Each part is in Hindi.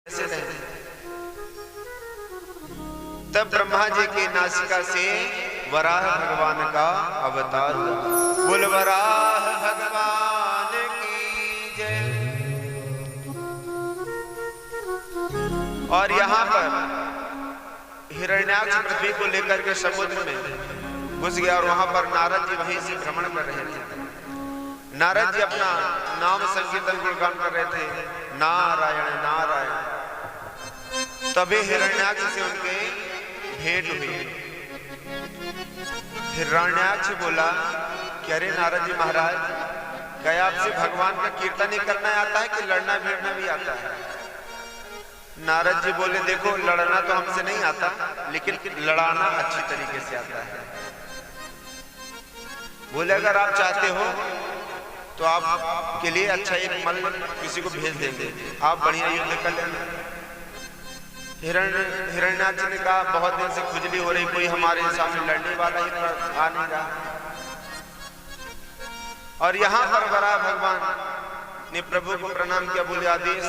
कैसे रहे। तब ब्रह्मा जी की नासिका से वराह भगवान का अवतार हुआ। बोल वराह भगवान की जय। और यहाँ पर हिरण्याक्ष पृथ्वी को लेकर के समुद्र में घुस गया और वहां पर नारद जी वहीं से भ्रमण कर रहे थे। नारद जी अपना नाम संकीर्तन गुणगान कर रहे थे, नारायण नारायण। तभी हिरण्याक्ष से उनके भेंट हुई। हिरण्याक्ष बोला कि अरे नारद जी महाराज, क्या आपसे भगवान का कीर्तन ही करना आता है कि लड़ना भिड़ना भी आता है? नारद जी बोले देखो, लड़ना तो हमसे नहीं आता, लेकिन लड़ाना अच्छी तरीके से आता है। बोले अगर आप चाहते हो तो आपके लिए अच्छा एक मल किसी को भेज देंगे, आप बढ़िया युद्ध कर लेना। हिरण्याक्ष ने कहा बहुत दिन से खुजली हो रही, कोई हमारे सामने लड़ने वाला ही आ नहीं रहा। और यहाँ पर वराह भगवान ने प्रभु को प्रणाम किया। बोले आदेश,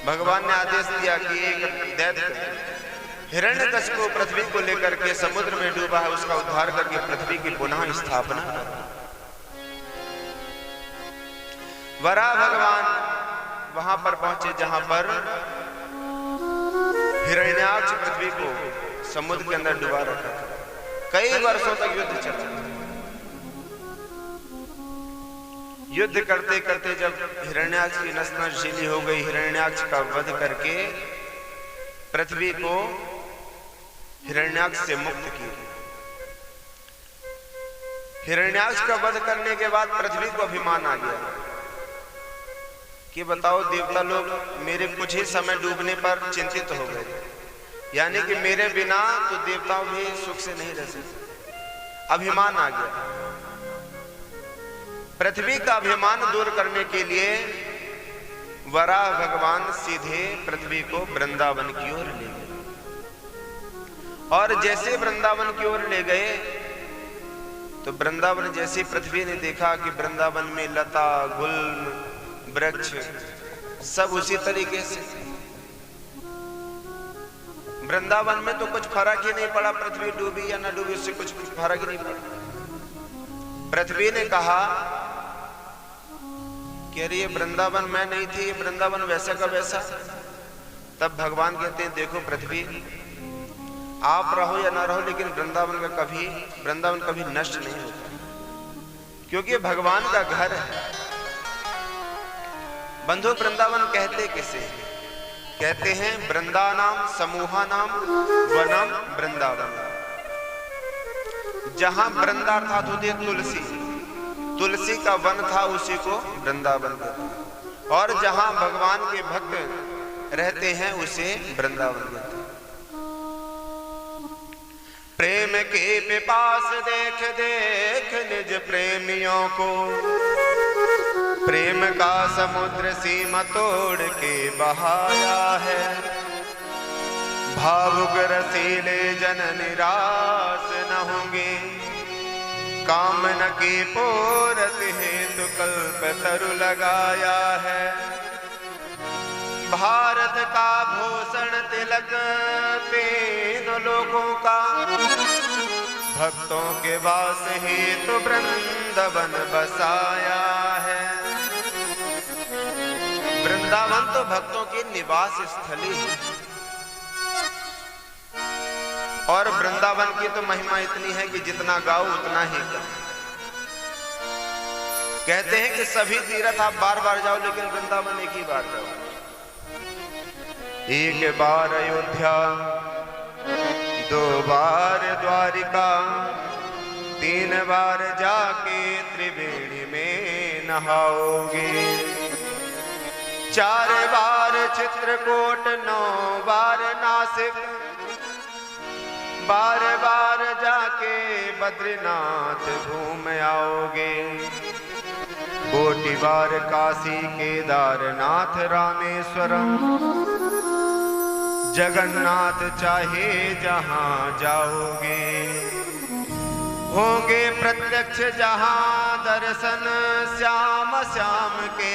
भगवान ने आदेश दिया कि एक दैत्य हिरण्यकश्यप को पृथ्वी को लेकर के समुद्र में डूबा है, उसका उद्धार करके पृथ्वी की पुनः स्थापना कर। वराह भगवान वहां पर पहुंचे जहां पर हिरण्याक्ष पृथ्वी को समुद्र के अंदर डुबा रखा था। कई वर्षों तक युद्ध चला। युद्ध करते करते जब हिरण्याक्ष की नस नशीली हो गई, हिरण्याक्ष का वध करके पृथ्वी को हिरण्याक्ष से मुक्त किया। हिरण्याक्ष का वध करने के बाद पृथ्वी को अभिमान आ गया कि बताओ देवता लोग मेरे कुछ ही समय डूबने पर चिंतित हो गए, यानी कि मेरे बिना तो देवताओं भी सुख से नहीं रह सकते। अभिमान आ गया। पृथ्वी का अभिमान दूर करने के लिए वराह भगवान सीधे पृथ्वी को वृंदावन की ओर ले गए। और जैसे वृंदावन की ओर ले गए तो वृंदावन जैसे पृथ्वी ने देखा कि वृंदावन में लता गुल्म वृक्ष सब उसी तरीके से। वृंदावन में तो कुछ फर्क ही नहीं पड़ा, पृथ्वी डूबी या न डूबी उससे कुछ फर्क ही नहीं पड़ा। पृथ्वी ने कहा कि अरे ये वृंदावन मैं नहीं थी, ये वृंदावन वैसा का वैसा। तब भगवान कहते हैं देखो पृथ्वी, आप रहो या ना रहो, लेकिन वृंदावन कभी नष्ट नहीं होता, क्योंकि भगवान का घर है। बंधु वृंदावन कहते किसे? कहते हैं वृंदानाम समूहानाम वनम वृंदावन। जहां वृंदा अर्थात होती है तुलसी, तुलसी का वन था उसी को वृंदावन कहते हैं। और जहां भगवान के भक्त रहते हैं उसे वृंदावन कहते हैं। प्रेम के पिपास देख देख निज प्रेमियों को, प्रेम का समुद्र सीमा तोड़ के बहाया है। भावुक रसीले जन निराश न होंगे, कामना की पूरत हेतु कल्प तरु लगाया है। भारत का भूषण तिलक तीनों लोगों का, भक्तों के वास हेतु वृंदावन बसाया है। वृंदावन तो भक्तों की निवास स्थली है। और वृंदावन की तो महिमा इतनी है कि जितना गाओ उतना ही कम। कहते हैं कि सभी तीर्थ आप बार बार जाओ, लेकिन वृंदावन एक ही बार जाओ। एक बार अयोध्या, दो बार द्वारिका, तीन बार जाके त्रिवेणी में नहाओगे। चार बार चित्रकूट, 9 बार नासिक, बार बार जाके बद्रीनाथ घूम आओगे। कोटि बार काशी केदारनाथ रामेश्वरम, जगन्नाथ चाहे जहां जाओगे। होंगे प्रत्यक्ष जहां दर्शन श्याम श्याम के,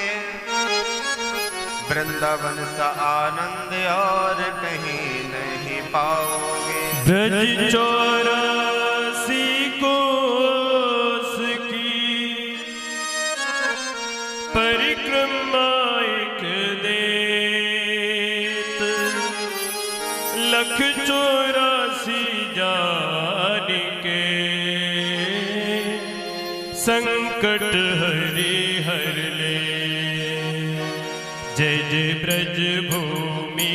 वृंदावन सा आनंद और कहीं नहीं पाओगे। ब्रज 84 कोस की परिक्रमा एक देत, लख 84 जान के संकट हरि हर ले। जय जय ब्रज भूमि,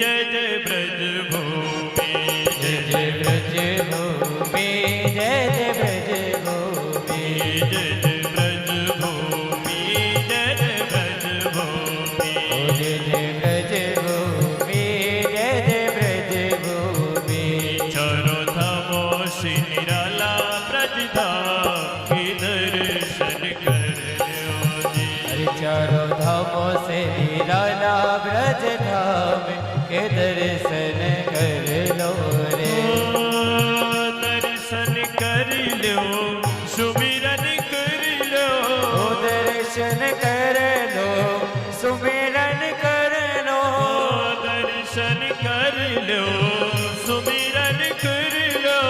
जय जय ब्रज भूमि, जय जय ब्रज भूमि, जय जय ब्रज भूमि, जय जय ब्रज भूमि, जय जय ब्रज भूमि, जय जय ब्रज भूमि, जय जय ब्रज भूमि। चारों धामों से निराला ब्रज धाम के दर्शन कर लो जी। हरि चारों धामों से निराला ब्रज धाम के दर्शन कर लो रे। दर्शन कर लो, सुमिरन कर लो, दर्शन कर लो, सुमिरन कर लो, दर्शन कर लो, सुमिरन कर लो,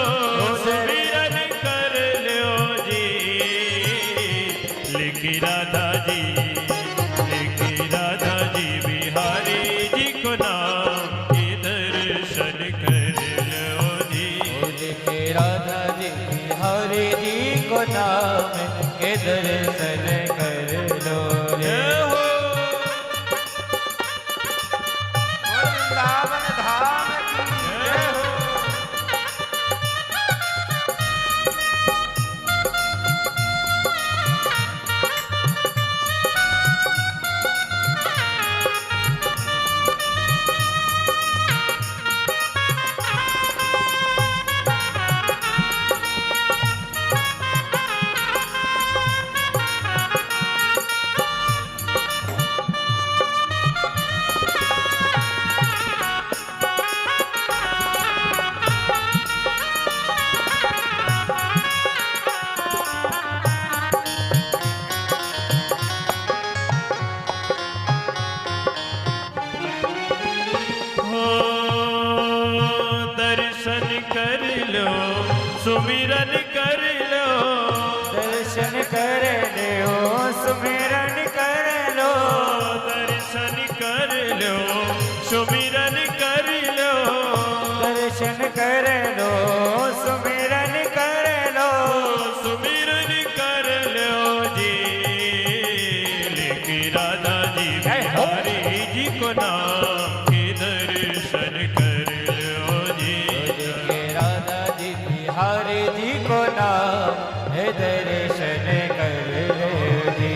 सुमिरन कर लो जी। लिखी राधा जी, लिखी राधा जी बिहारी जी को नाम के दर्शन कर लो जी। के राधा जी हरि जी को नाम के दर्शन कर लो रे। वृंदावन धाम की जय हो। दर्शन कर लो, सुमिरन कर लो, दर्शन कर लो, सुमिरन कर लो, दर्शन कर लो, सुमिरन कर लो, दर्शन कर लो, सुमिरन कर लो, सुमिरन कर लो जी। लिखी राधा जी बिहारी जी को नाम के दर्शन कर लो जी। के राधा जी बिहारी जी को नाम है दर्शन कर लो जी।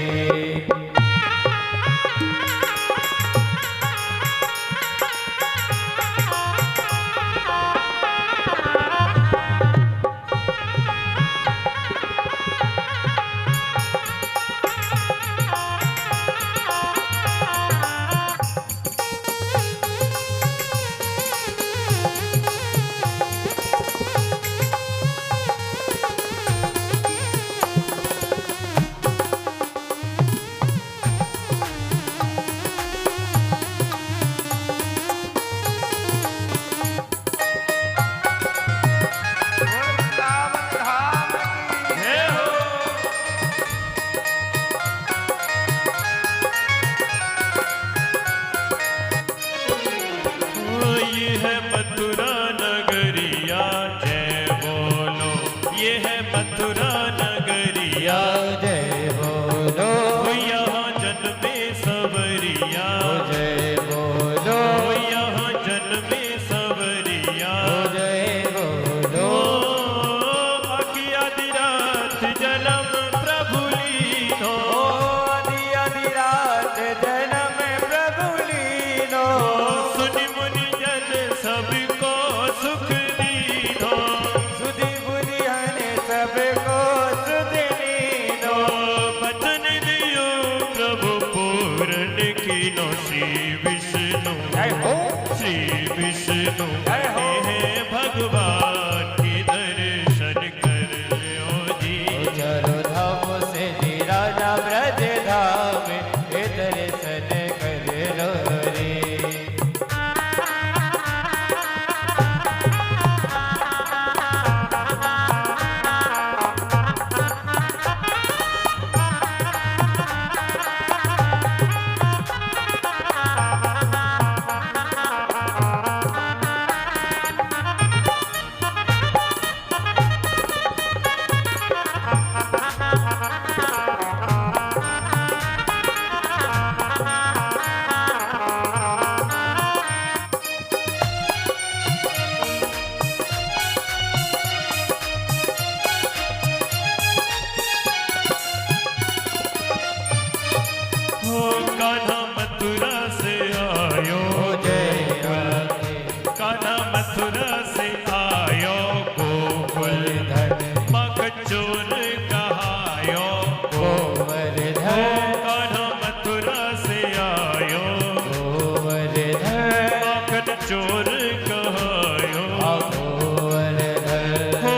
चोर कहायो भुवन धर हो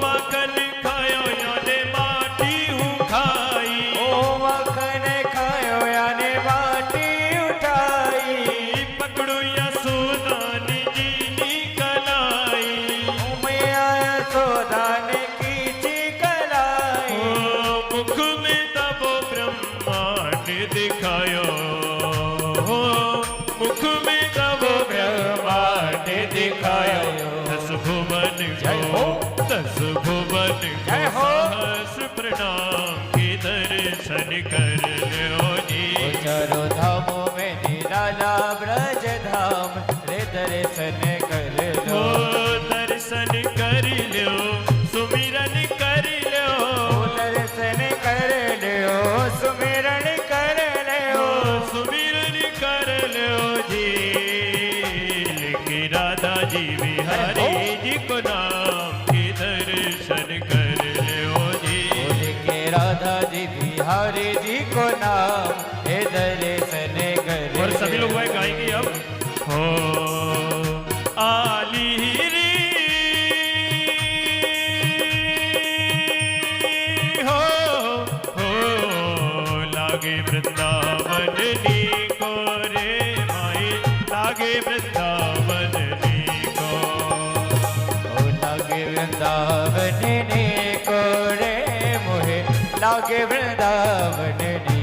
माखन खायो याने माटी उठाई ओ मखन खायो याने माटी उठाई पकड़ो या सोदानी जी नी कलाई मैया सोदान की चिकलाई ओ मुख में तबो ब्रह्मांड दिखायो हो मुख में तबो ब्रह्मांड दिखायो दस भुवन जय हो। को दस भुवन जय को हो। सहस्र प्रणाम के दर्शन कर लो जी चारों धामों में निराला ब्रज धाम रे दर्शन कर हो लो दर्शन कर लो सुमिरन कर लो दर्शन कर लो सुमिरन कर लो हो सुमिरन कर लो जी लेके राधा जी बिहारी जी को नाम के दर्शन कर लो जी बोल के राधा जी बिहारी जी को नाम हे दर्शन कर और सभी लोग वह गाएंगे अब हो आली री हो लागे वृंदावन नी को रे माई लागे वृंदावन नी को ओ लागे वृंदावन नी को रे मोहे लागे वृंदावन नी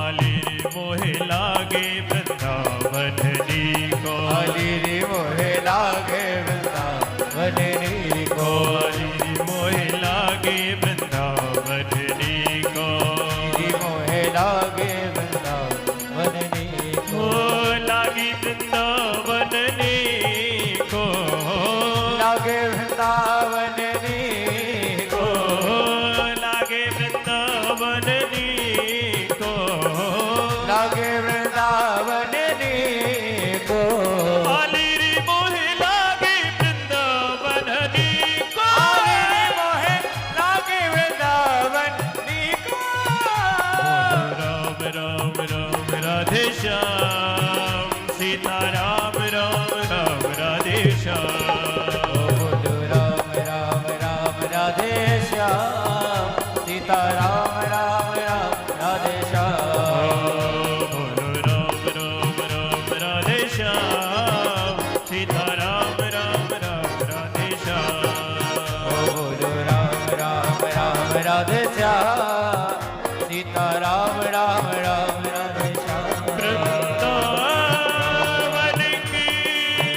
आली मोहे लागे वृंदावन नी को आली रे मोहे लागे वृंदावन नी को आली मोहे लागे वृंदावन नी को री मोहे लागे वृंदावन नी को ओ लागी वृंदावन नी को लागे वृंदावन नी को ओ लागे वृंदावन नी को लागे वृंदावन नी को आली री मोहे लागे वृंदावन नी को आली रे मोहे लागे वृंदावन नी को राम राम राम राधे श्याम सीता राम राम राम राधे श्याम बोलो राम राम राम राधे श्याम सीता राम राम राम राधे श्याम बोलो राम राम राम राधे श्याम सीता राम राम राम राधे श्याम बोलो राम राम राम राधे श्याम सीता राम राम राम राधे श्याम वृंदावन की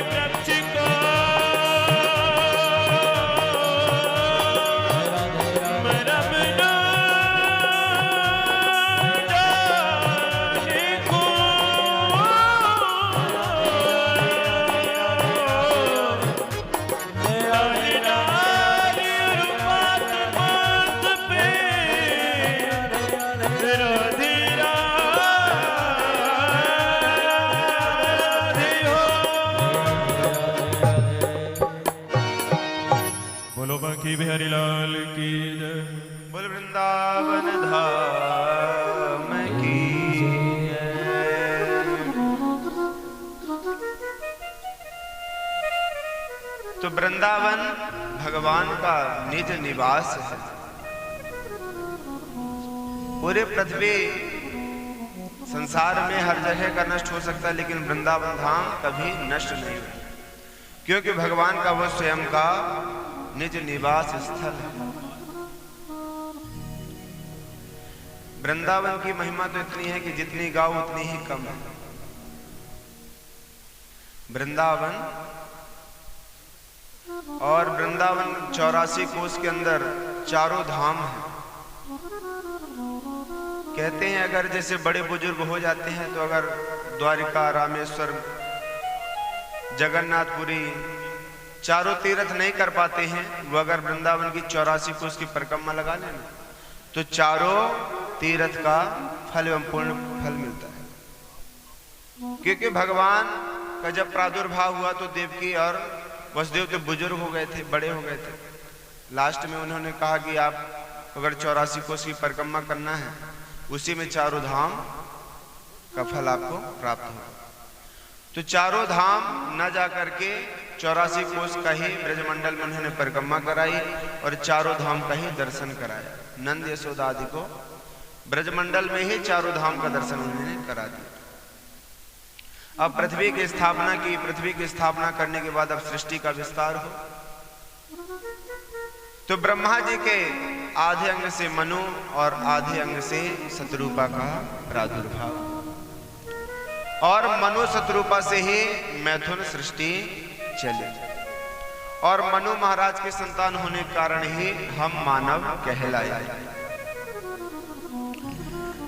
वृक्ष को राधे राधे रमना जाने को लाली लाली रूपात मात पे राधे राधे हो बोलो बांकी बिहारी लाल की जय बोल वृंदावन धाम की तो वृंदावन भगवान का निज निवास है। पूरे पृथ्वी संसार में हर जगह का नष्ट हो सकता है, लेकिन वृंदावन धाम कभी नष्ट नहीं होता, क्योंकि भगवान का वह स्वयं का निज निवास स्थल है। वृंदावन की महिमा तो इतनी है कि जितनी गाओ उतनी ही कम है। वृंदावन और वृंदावन 84 कोस के अंदर चारों धाम हैं। कहते हैं अगर जैसे बड़े बुजुर्ग हो जाते हैं तो अगर द्वारिका, रामेश्वर, जगन्नाथपुरी चारों तीर्थ नहीं कर पाते हैं, वो अगर वृंदावन की 84 कोस की परिक्रमा लगा लेना तो चारों तीर्थ का फल एवं पूर्ण फल मिलता है। क्योंकि भगवान का जब प्रादुर्भाव हुआ तो देवकी और वसुदेव तो बुजुर्ग हो गए थे, बड़े हो गए थे। लास्ट में उन्होंने कहा कि आप अगर 84 कोस की परिक्रमा करना है, उसी में चारों धाम का फल आपको प्राप्त होगा। तो चारों धाम न जाकर के 84 कोस का ही ब्रजमंडल में उन्होंने परिक्रमा कराई और चारों धाम का ही दर्शन कराया। नंद यशोदा आदि को ब्रजमंडल में ही चारों धाम का दर्शन उन्होंने करा दिया। अब पृथ्वी की स्थापना की। पृथ्वी की स्थापना करने के बाद अब सृष्टि का विस्तार हो, तो ब्रह्मा जी के आधे अंग से मनु और आधे अंग से शतरूपा का प्रादुर्भाव, और मनु शतरूपा से ही मैथुन सृष्टि चली। और मनु महाराज के संतान होने के कारण ही हम मानव कहलाए।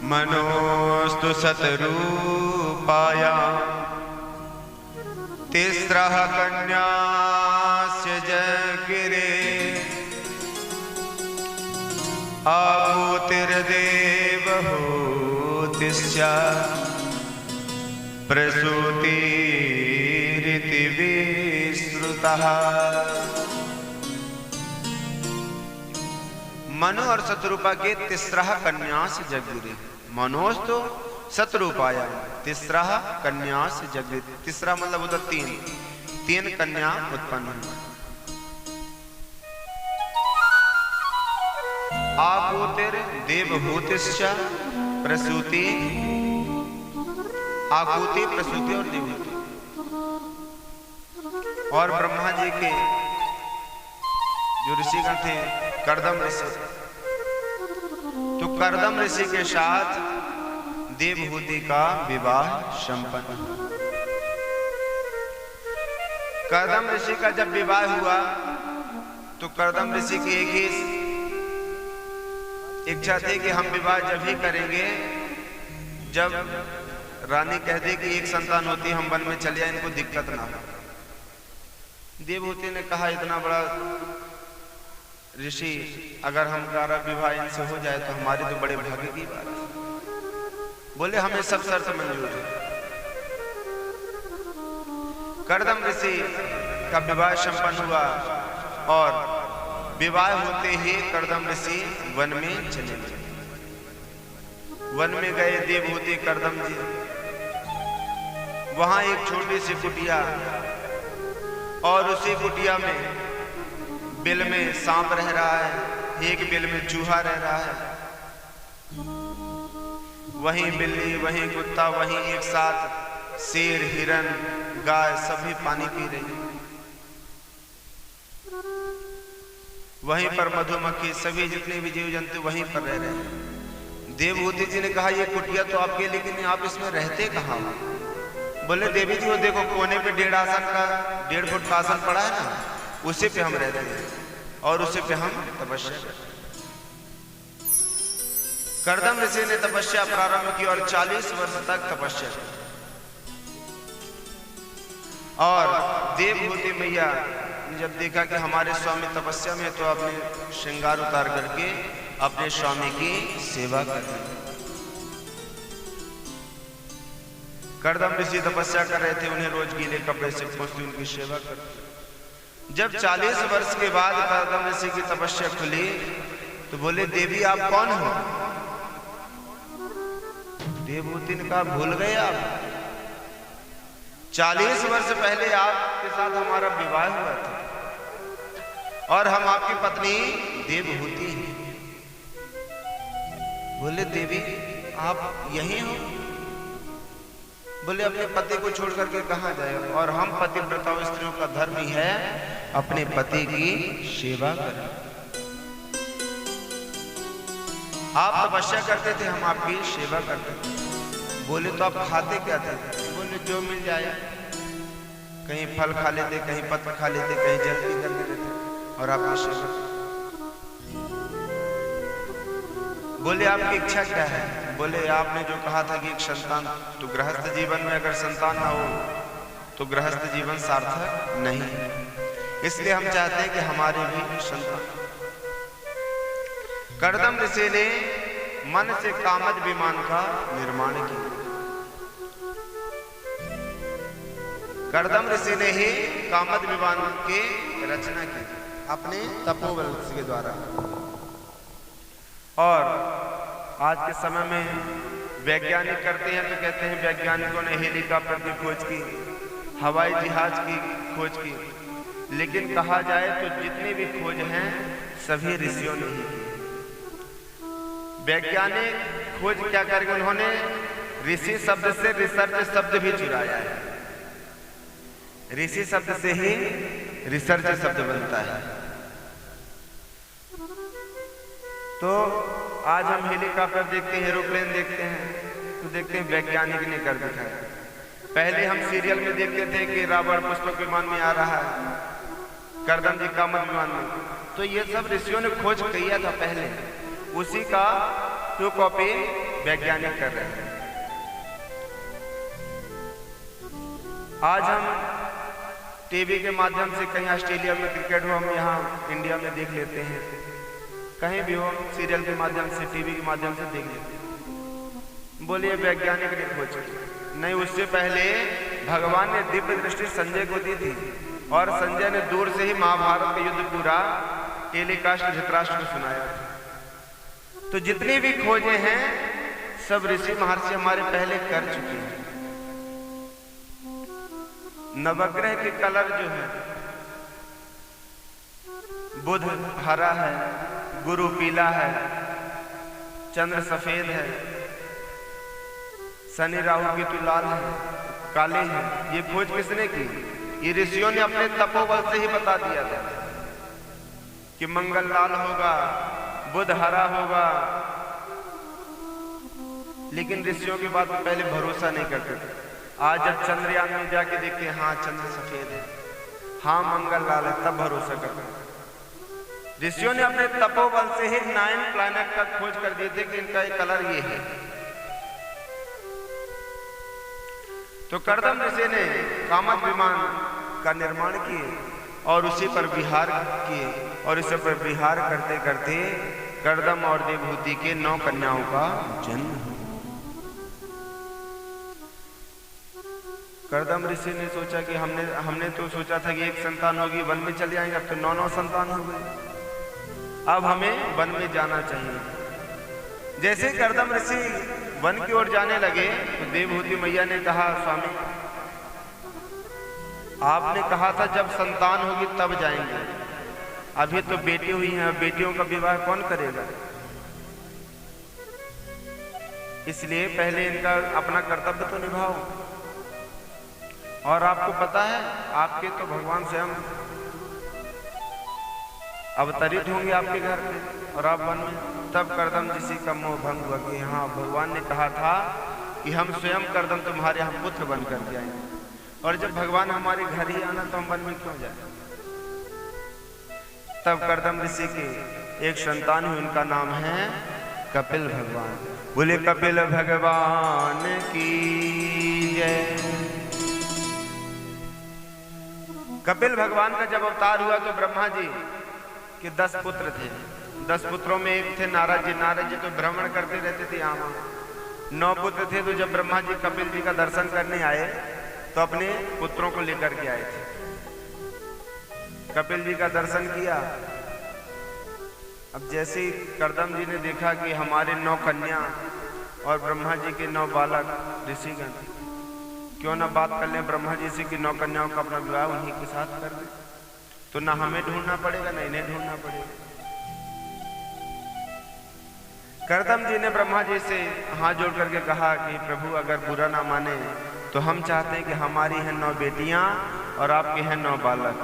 मनोस्तु शतरूपाया तिस्रः कन्यास्य जगिरे आभूतिर्देवहूतिश्च प्रसूतिरिति विश्रुतः। मनु और शतरूपा के तिस्रः कन्यास जगिरे। मनोस्तु शतरूपाया तिस्रः कन्यास जगिरे। तीसरा मतलब उधर तीन कन्या उत्पन्न हुई। आकूतिर देवभूतिश्च प्रसूति, आकूति प्रसूति और देवभूति। और ब्रह्मा जी के जो ऋषिगण थे कर्दम ऋषि, तो कर्दम ऋषि के साथ देवहूति का विवाह संपन्न हुआ। कर्दम ऋषि का जब विवाह हुआ तो कर्दम ऋषि की एक ही इच्छा थी कि हम विवाह जब ही करेंगे जब रानी कह दे कि एक संतान होती हम वन में चले जाए, इनको दिक्कत ना हो। देवहूति ने कहा इतना बड़ा ऋषि अगर हमारा विवाह इनसे हो जाए तो हमारी तो बड़े भाग्य की बात है। बोले हमें सब शर्त मंजूर है। कर्दम ऋषि का विवाह संपन्न हुआ और विवाह होते ही कर्दम ऋषि वन में चले गए। वन में गए देवहूति कर्दम जी, वहां एक छोटी सी कुटिया और उसी कुटिया में बिल में सांप रह रहा है, एक बिल में चूहा रह रहा है। वहीं बिल्ली, वहीं कुत्ता, वहीं एक साथ शेर, हिरन, गाय सभी पानी पी रही। वहीं पर मधुमक्खी सभी जितने भी जीव जंतु वहीं पर रह रहे हैं। देवहूति जी ने कहा ये कुटिया तो आपके, लेकिन आप इसमें रहते कहाँ हो? बोले देवी जी वो देखो कोने पे 1.5 फुट का आसन पड़ा है ना, उसी पे हम रहते हैं और उसी पे हम तपस्या करते हैं। कर्दम ऋषि ने तपस्या प्रारंभ की और 40 वर्ष तक तपस्या की। और देवहूति मैया ने जब देखा कि हमारे स्वामी तपस्या में, तो अपने श्रृंगार उतार करके अपने स्वामी की सेवा करते। कर्दम ऋषि तपस्या कर रहे थे, उन्हें रोज गीले कपड़े से पोंछते उनकी सेवा करते। जब 40 वर्ष के बाद कर्दम ऋषि की तपस्या खुली तो बोले देवी आप कौन हो? देवहूति ने कहा भूल गए आप, 40 वर्ष पहले आपके साथ हमारा विवाह हुआ था और हम आपकी पत्नी देवहूति हैं। बोले देवी आप यहीं हो? बोले अपने पति को छोड़ करके कहां जाए, और हम पतिव्रता स्त्रियों का धर्म ही है अपने पति की सेवा करें। आप तपस्या करते थे, हम आपकी सेवा करते थे। बोले तो आप खाते क्या थे? बोले जो मिल जाए, कहीं फल खा लेते, कहीं पत्र खा लेते, कहीं जल पी कर लेते और आपकी सेवा। बोले आपकी इच्छा क्या है? बोले आपने जो कहा था कि एक संतान, तो गृहस्थ जीवन में अगर संतान ना हो तो गृहस्थ जीवन सार्थक नहीं है, इसलिए हम चाहते हैं कि हमारे भी संतान। कर्दम ऋषि ने मन से कामद विमान का निर्माण किया। कर्दम ऋषि ने ही कामद विमान की रचना की अपने तपोबल के द्वारा। और आज के समय में वैज्ञानिक करते हैं तो कहते हैं वैज्ञानिकों ने हेलीकॉप्टर की खोज की, हवाई जहाज की खोज की, लेकिन कहा जाए तो जितनी भी खोज हैं सभी ऋषियों ने ही की। वैज्ञानिक खोज क्या करके उन्होंने ऋषि शब्द से रिसर्च शब्द भी चुराया है। ऋषि शब्द से ही रिसर्च शब्द बनता है। तो आज हम हेलीकॉप्टर देखते हैं, एरोप्लेन देखते हैं, तो देखते हैं वैज्ञानिक ने कर दिखाया। पहले हम सीरियल में देखते थे कि रावण पुष्पक विमान में आ रहा है, करदम जी कामत विमान में, तो ये सब ऋषियों ने खोज किया था पहले, उसी का 2 कॉपी वैज्ञानिक कर रहे हैं। आज हम टीवी के माध्यम से कहीं ऑस्ट्रेलिया में क्रिकेट हो, हम यहाँ इंडिया में देख लेते हैं, कहीं भी हो सीरियल के माध्यम से, टीवी के माध्यम से देख लेते हैं। बोलिए वैज्ञानिक ने खोज की? नहीं, उससे पहले भगवान ने दिव्य दृष्टि संजय को दी थी और संजय ने दूर से ही महाभारत का युद्ध पूरा टेलीकास्ट धृतराष्ट्र को सुनाया था। तो जितनी भी खोजें हैं सब ऋषि महर्षि हमारे पहले कर चुके हैं। नवग्रह के कलर जो है, बुध हरा है, गुरु पीला है, चंद्र सफेद है, शनि राहु केतु लाल है, काले हैं। ये खोज किसने की? ये ऋषियों ने अपने तपोबल से ही बता दिया था कि मंगल लाल होगा, बुध हरा होगा, लेकिन ऋषियों की बात पर पहले भरोसा नहीं करते थे। आज जब चंद्रयान में जाके देखते हैं, हाँ चंद्र सफेद है, हाँ मंगल लाल है, तब भरोसा करते हैं। ऋषियों ने अपने तपोबल से ही 9 प्लैनेट का खोज कर दिए थे कि इनका एक कलर ये है। तो कर्दम ऋषि ने कामत विमान का निर्माण किए और उसी पर विहार किए, और इस पर विहार करते करते कर्दम और देवहूति के 9 कन्याओं का जन्म हुआ। कर्दम ऋषि ने सोचा कि हमने तो सोचा था कि एक संतान होगी, वन में चले जाएंगे, अब तो 9 संतान हो गए, अब हमें वन में जाना चाहिए। जैसे कर्दम ऋषि वन की ओर जाने लगे तो देवहूति मैया ने कहा, स्वामी आपने कहा था जब संतान होगी तब जाएंगे, अभी तो बेटी हुई हैं, बेटियों का विवाह कौन करेगा? इसलिए पहले इनका अपना कर्तव्य तो निभाओ। और आपको पता है आपके तो भगवान स्वयं अवतरित होंगे आपके घर में और आप वन में। तब कर्दम ऋषि का मोह भंग हुआ कि हाँ, भगवान ने कहा था कि हम स्वयं कर्दम तुम्हारे हम पुत्र बन कर जाएंगे, और जब भगवान हमारे घर ही आना तो हम वन में क्यों जाए? तब कर्दम ऋषि के एक संतान हुई, उनका नाम है कपिल भगवान। बोले कपिल भगवान की जय। कपिल भगवान का जब अवतार हुआ तो ब्रह्मा जी के 10 पुत्र थे। 10 पुत्रों में एक थे नारद जी। नारद जी तो भ्रमण करते रहते थे यहाँ। 9 पुत्र थे। तो जब ब्रह्मा जी कपिल जी का दर्शन करने आए तो अपने पुत्रों को लेकर के आए थे। कपिल जी का दर्शन किया। अब जैसे ही कर्दम जी ने देखा कि हमारे 9 कन्या और ब्रह्मा जी के 9 बालक ऋषिगण, क्यों ना बात कर लें ब्रह्मा जी से कि 9 कन्याओं का अपना विवाह उन्हीं के साथ कर दे, तो ना हमें ढूंढना पड़ेगा ना इन्हें ढूंढना पड़ेगा। कर्दम जी ने ब्रह्मा जी से हाथ जोड़ करके कहा कि प्रभु अगर बुरा ना माने तो हम चाहते हैं कि हमारी हैं 9 बेटियां और आपके हैं 9 बालक,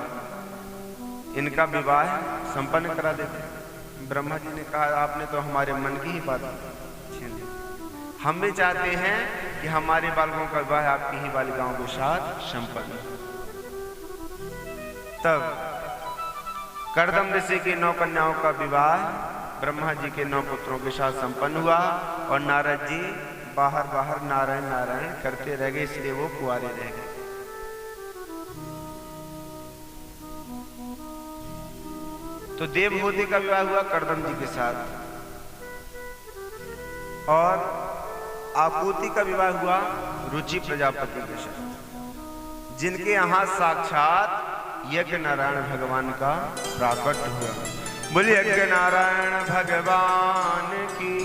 इनका विवाह संपन्न करा देते। ब्रह्मा जी ने कहा आपने तो हमारे मन की ही बात छीन ली। हम भी चाहते हैं कि हमारे बालकों का विवाह आपकी ही बालिकाओं के साथ संपन्न। तब कर्दम ऋषि की 9 कन्याओं का विवाह ब्रह्मा जी के 9 पुत्रों के साथ संपन्न हुआ और नारद जी बाहर बाहर नारायण नारायण करते रह गए, इसलिए वो कुंवारे रह गए। तो देवहूति का विवाह हुआ कर्दम जी के साथ और आकुति का विवाह हुआ रुचि प्रजापति के साथ, जिनके यहां साक्षात यज्ञ नारायण भगवान का प्राकट हुआ। बोलिए यज्ञ नारायण भगवान की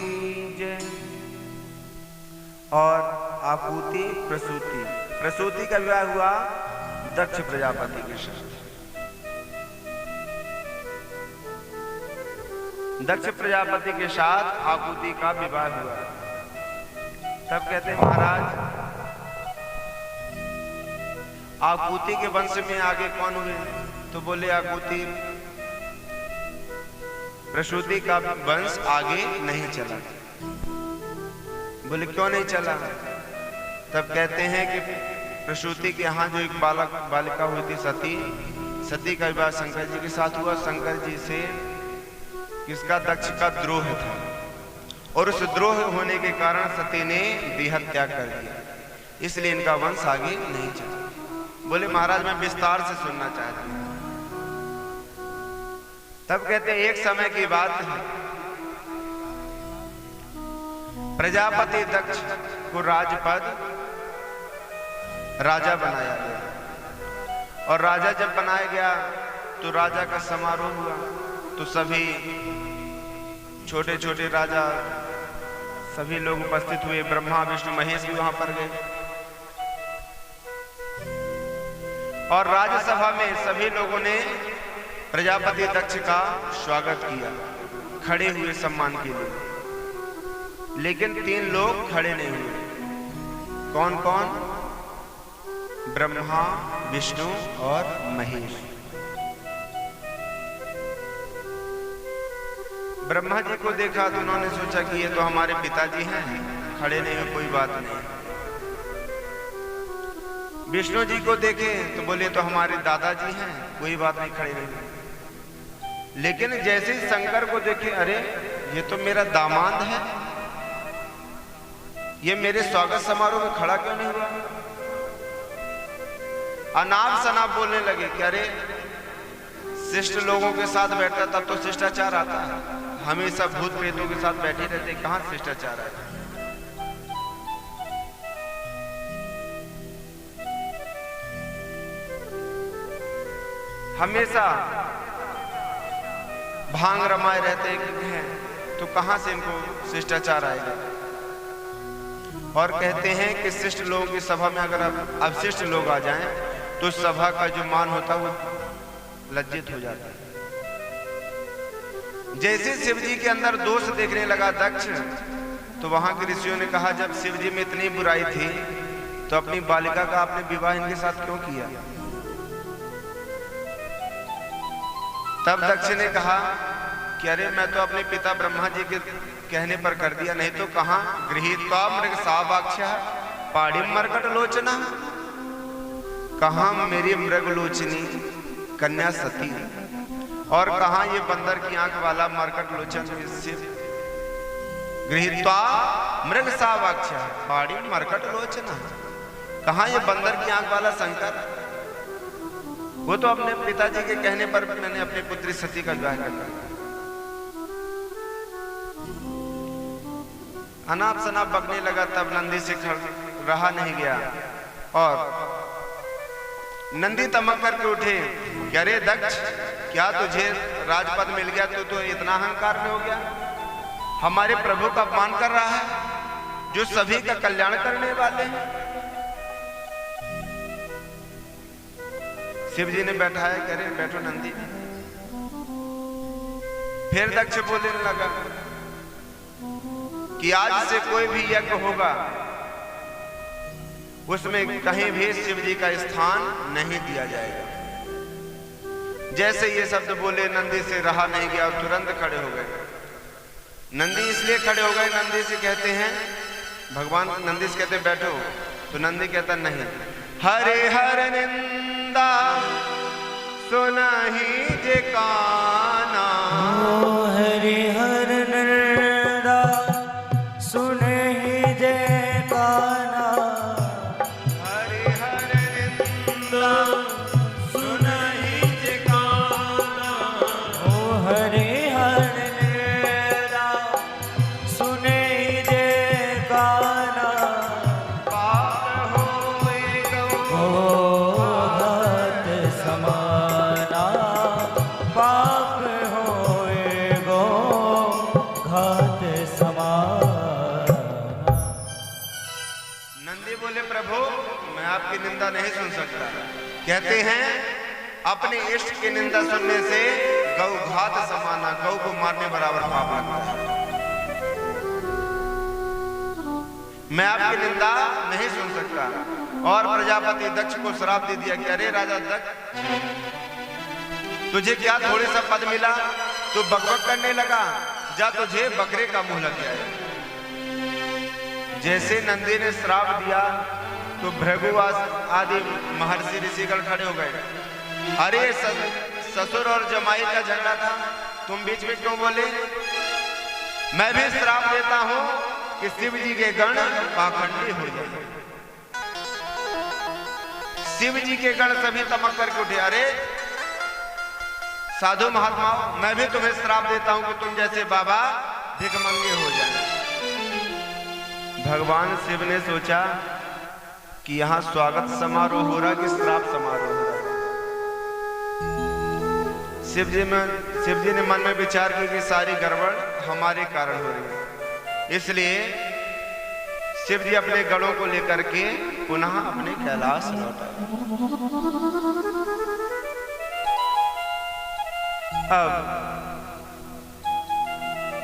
जय। और आकुति प्रसूति, प्रसूति का विवाह हुआ दक्ष प्रजापति के साथ। दक्ष प्रजापति के साथ आकुति का विवाह हुआ। तब कहते हैं महाराज आकुति के वंश में आगे कौन हुए? तो बोले आकुति प्रसूति का वंश आगे नहीं चला। बोले क्यों नहीं चला? तब कहते हैं कि प्रसूति के यहाँ जो एक बालिका हुई थी सती का विवाह शंकर जी के साथ हुआ। शंकर जी से किसका? दक्ष का द्रोह था, और उस द्रोह होने के कारण सती ने देह त्याग कर दिया, इसलिए इनका वंश आगे नहीं चला। बोले महाराज मैं विस्तार से सुनना चाहती हूँ। तब कहते हैं एक समय की बात है, प्रजापति दक्ष को राजपद राजा बनाया गया, और राजा जब बनाया गया तो राजा का समारोह हुआ। तो सभी छोटे छोटे राजा सभी लोग उपस्थित हुए। ब्रह्मा विष्णु महेश भी वहां पर गए, और राज्यसभा में सभी लोगों ने प्रजापति दक्ष का स्वागत किया, खड़े हुए सम्मान के लिए। लेकिन 3 लोग खड़े नहीं हुए। कौन कौन? ब्रह्मा विष्णु और महेश। ब्रह्मा जी को देखा तो उन्होंने सोचा कि ये तो हमारे पिताजी हैं, खड़े नहीं हुए, कोई बात नहीं। विष्णु जी को देखे तो बोले तो हमारे दादाजी हैं, कोई बात नहीं, खड़े नहीं। लेकिन जैसे ही शंकर को देखे, अरे ये तो मेरा दामाद है, ये मेरे स्वागत समारोह में खड़ा क्यों नहीं हुआ? अनाप शनाप बोलने लगे कि अरे शिष्ट लोगों के साथ बैठता तब तो शिष्टाचार आता है, हमेशा भूत प्रेतों के साथ बैठे रहते, कहां शिष्टाचार है? हमेशा भांग रमाए रहते हैं, तो कहां से इनको शिष्टाचार आएगा? और कहते हैं कि शिष्ट लोगों की सभा में अगर अवशिष्ट लोग आ जाएं तो सभा का जो मान होता है वो लज्जित हो जाता है। जैसे शिव जी के अंदर दोष देखने लगा दक्ष, तो वहां के ऋषियों ने कहा जब शिव जी में इतनी बुराई थी तो अपनी बालिका का आपने विवाह इनके साथ क्यों किया? तब दक्ष ने कहा कि अरे मैं तो अपने पिता ब्रह्मा जी के कहने पर कर दिया, नहीं तो कहां गृहीत्वा मृग सावाक्ष्य पाड़ी मरकट लोचना, कहां मेरी मृग लोचनी कन्या सती, और कहां ये बंदर की आंख वाला मरकट लोचन शिव। गृहीत्वा मृग सावाक्ष्य पाड़ी मरकट लोचना, कहां ये बंदर की आंख वाला शंकर? वो तो अपने पिताजी के कहने पर मैंने अपनी पुत्री सती का विवाह कर दिया। अनाप शनाप बकने लगा। तब नंदी से रहा नहीं गया, और नंदी तमक करके उठे कि अरे दक्ष, क्या तुझे राजपद मिल गया तो इतना अहंकार में हो गया? हमारे प्रभु का अपमान कर रहा है जो सभी का कल्याण करने वाले हैं। शिव जी ने बैठाया, कह रहे बैठो नंदी। फिर दक्ष बोलने लगा कि आज से कोई भी यज्ञ होगा उसमें कहीं भी शिव जी का स्थान नहीं दिया जाएगा। जैसे ये शब्द बोले नंदी से रहा नहीं गया और तुरंत खड़े हो गए। नंदी इसलिए खड़े हो गए, नंदी से कहते हैं भगवान, नंदी से कहते बैठो, तो नंदी कहता नहीं। हरे हर निंदा सुनहि जे काना, हरि हर निंदा सुनहि जे काना, हरे हर निंदा सुनहि जे काना, ओ हरि हर निंदा सुनहि जे काना, पाप होए गौ घात समाना, पाप होए गो घात समाना। नंदी बोले प्रभु मैं आपकी निंदा नहीं सुन सकता, कहते हैं अपने इष्ट की निंदा सुनने से गौ घात समाना, गौ को मारने बराबर पाप लगता है। मैं आपकी निंदा नहीं सुन सकता। और प्रजापति दक्ष को श्राप दे दिया कि अरे राजा दक्ष, तुझे क्या थोड़े सा पद मिला, तू बकबक करने लगा, जा तुझे बकरे का मुंह लग जाए। जैसे नंदी ने श्राप दिया तो भृगुवास आदि महर्षि ऋषिगण खड़े हो गए। अरे ससुर और जमाई का झगड़ा था, तुम बीच में क्यों बोले? मैं भी श्राप देता हूं कि शिव जी के गण पाखंडी हो जाए। शिव जी के गण सभी तमक करके उठे। अरे साधु महात्माओं, मैं भी तुम्हें श्राप देता हूं कि तुम जैसे बाबा भिखमंगे हो जाए। भगवान शिव ने सोचा कि यहां स्वागत समारोह हो रहा कि श्राप समारोह हो रहा। शिव जी ने मन में विचार किया कि सारी गड़बड़ हमारे कारण हो रही है। इसलिए शिव जी अपने गणों को लेकर के पुनः अपने कैलाश लौटा। अब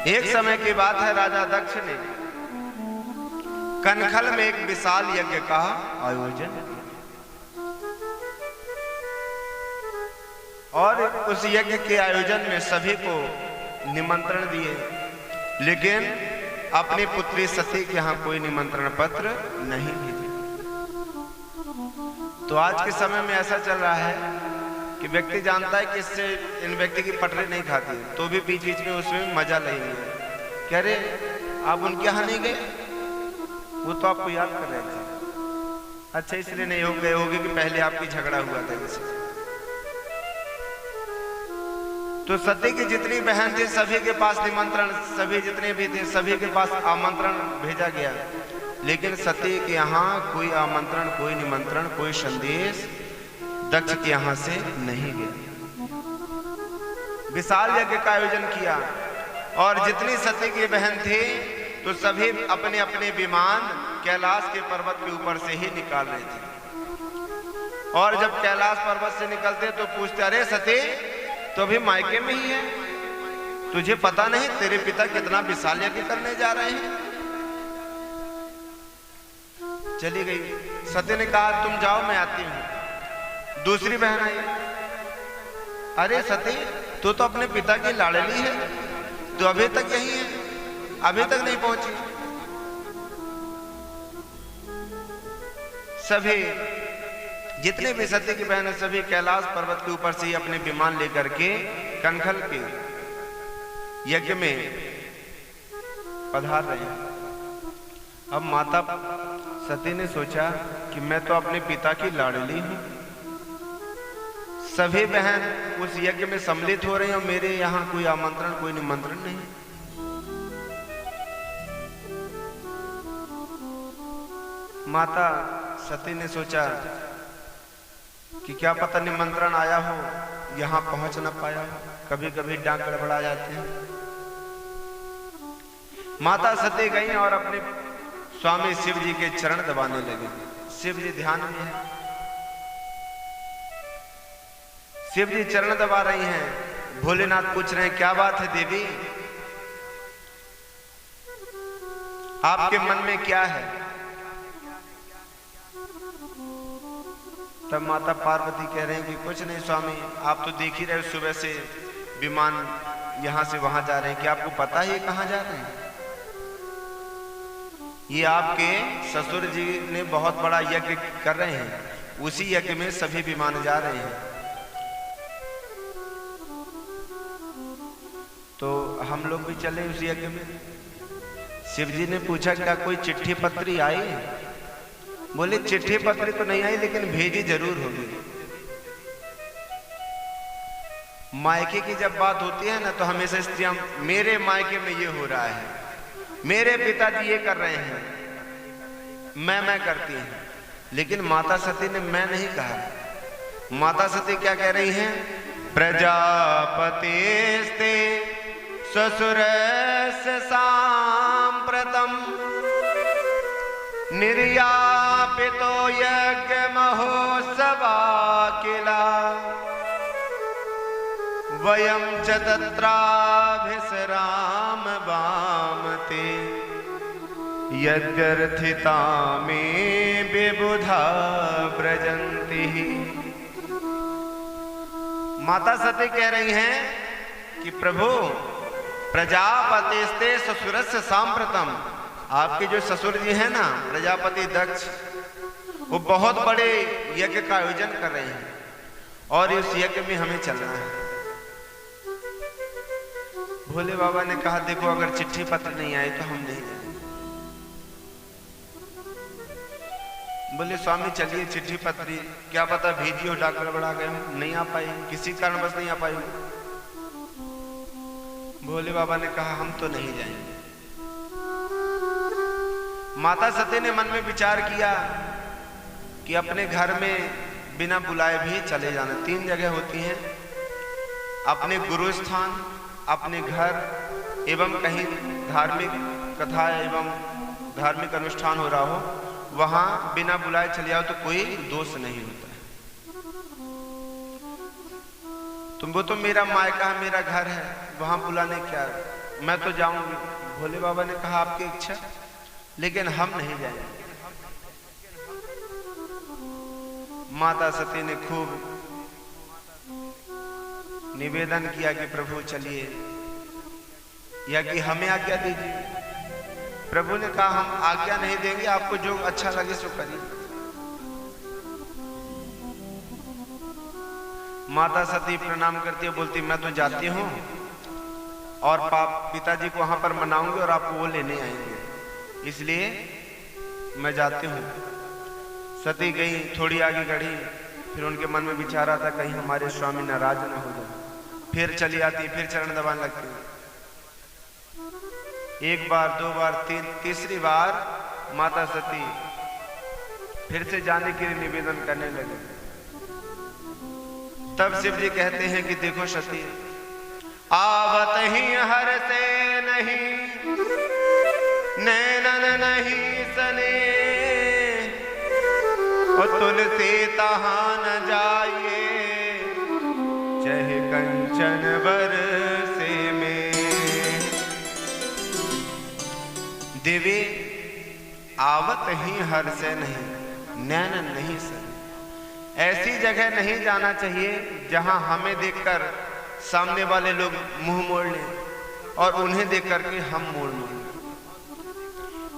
एक समय की बात है, राजा दक्ष ने कनखल में एक विशाल यज्ञ का आयोजन किया और उस यज्ञ के आयोजन में सभी को निमंत्रण दिए, लेकिन अपनी पुत्री सती के यहां कोई निमंत्रण पत्र नहीं भेजे। तो आज के समय में ऐसा चल रहा है कि व्यक्ति जानता है कि इससे इन व्यक्ति की पटरी नहीं खाती, तो भी बीच बीच में उसमें मजा लेंगे। कह रहे आप उनके यहां नहीं गए, वो तो आपको याद कर रहे थे। अच्छा, इसलिए नहीं हो गए होगे कि पहले आपकी झगड़ा हुआ था किसी। तो सती की जितनी बहन थी सभी के पास निमंत्रण, सभी जितने भी थे सभी के पास आमंत्रण भेजा गया, लेकिन सती के यहाँ कोई आमंत्रण, कोई निमंत्रण, कोई संदेश दक्ष के यहाँ से नहीं गया। विशाल यज्ञ का आयोजन किया और जितनी सती की बहन थी तो सभी अपने अपने विमान कैलाश के पर्वत के ऊपर से ही निकाल रहे थे। और जब कैलाश पर्वत से निकलते तो पूछते, अरे सती तो अभी मायके में ही है, तुझे पता नहीं तेरे पिता कितना विशाल यज्ञ करने जा रहे हैं? चली गई। सती ने कहा तुम जाओ, मैं आती हूं। दूसरी बहन आई, अरे सती तू तो अपने पिता की लाडली है, तो अभी तक यही है, अभी तक नहीं पहुंची। सभी जितने भी सती की बहन सभी कैलाश पर्वत के ऊपर से ही अपने विमान लेकर के कनखल के यज्ञ में पधार रहे हैं। अब माता सती ने सोचा कि मैं तो अपने पिता की लाडली हूं, सभी बहन उस यज्ञ में सम्मिलित हो रही हैं और मेरे यहां कोई आमंत्रण, कोई निमंत्रण नहीं। माता सती ने सोचा कि क्या पता निमंत्रण आया हो, यहां पहुंच ना पाया हो, कभी कभी डांग गड़बड़ा जाते हैं। माता सती गई और अपने स्वामी शिव जी के चरण दबाने लगे। शिव जी ध्यान में है, शिव जी चरण दबा रही हैं। भोलेनाथ पूछ रहे हैं क्या बात है देवी, आपके मन में क्या है? तब माता पार्वती कह रहे हैं कि कुछ नहीं स्वामी, आप तो देख ही रहे, सुबह से विमान यहां से वहां जा रहे हैं, क्या आपको पता है कहां जा रहे हैं? ये आपके ससुर जी ने बहुत बड़ा यज्ञ कर रहे हैं, उसी यज्ञ में सभी विमान जा रहे हैं। तो हम लोग भी चले उस यज्ञ में। शिव जी ने पूछा क्या कोई चिट्ठी पत्री आई? बोले चिट्ठी पत्री तो नहीं आई, लेकिन भेजी जरूर होगी। मायके की जब बात होती है ना तो हमेशा स्त्रियां, मेरे मायके में ये हो रहा है, मेरे पिताजी ये कर रहे हैं, मैं करती हैं। लेकिन माता सती ने मैं नहीं कहा। माता सती क्या कह रही हैं? प्रजापतिस्ते ससुरस्य सांप्रतम् निर्यापितो यज्ञ महोत्सवात् किला वयं च तत्राभिसराम वामते यद्यर्थिता मे विबुधा व्रजन्ति। माता सती कह रही हैं कि प्रभु प्रजापतिस्ते ससुरस्य सांप्रतम, आपके जो ससुर जी हैं ना प्रजापति दक्ष, वो बहुत बड़े यज्ञ का आयोजन कर रहे हैं और इस यज्ञ में हमें चलना है। भोले बाबा ने कहा देखो अगर चिट्ठी पत्र नहीं आए तो हम नहीं जाएंगे। बोले स्वामी चलिए चिट्ठी पत्री, क्या पता भेजी हो डाक गड़बड़ा गए हो, नहीं आ पाई, किसी कारणवश नहीं आ पाई। भोले बाबा ने कहा हम तो नहीं जाएंगे। माता सती ने मन में विचार किया कि अपने घर में बिना बुलाए भी चले जाना। 3 जगह होती हैं, अपने गुरु स्थान, अपने घर एवं कहीं धार्मिक कथा एवं धार्मिक अनुष्ठान हो रहा हो, वहां बिना बुलाए चले जाओ तो कोई दोष नहीं होता है। वो तो मेरा मायका है, मेरा घर है, वहां बुलाने क्या, मैं तो जाऊंगी। भोले बाबा ने कहा आपकी इच्छा, लेकिन हम नहीं जाएंगे। माता सती ने खूब निवेदन किया कि प्रभु चलिए, या कि हमें आज्ञा दीजिए। प्रभु ने कहा हम आज्ञा नहीं देंगे, आपको जो अच्छा लगे सो करिए। माता सती प्रणाम करती है, बोलती मैं तो जाती हूँ और पिताजी को वहां पर मनाऊंगी और आपको वो लेने आएंगे, इसलिए मैं जाती हूँ। सती गई, थोड़ी आगे बढ़ी, फिर उनके मन में विचार आता कहीं हमारे स्वामी नाराज न हो जाए। फिर चली आती, फिर चरण दबाने लगती। 1 बार 2 बार 3, बार माता सती फिर से जाने के लिए निवेदन करने लगे। तब शिव जी कहते हैं कि देखो सती, आवत ही हर से नहीं, नैनन नहीं सने, और तुलसी तहां न जाइए, चाहे कंचन बरसे में। देवी आवत ही हर से नहीं, नैनन नहीं सने, ऐसी जगह नहीं जाना चाहिए जहां हमें देखकर सामने वाले लोग मुंह मोड़ लें और उन्हें देख करके हम मोड़ लें।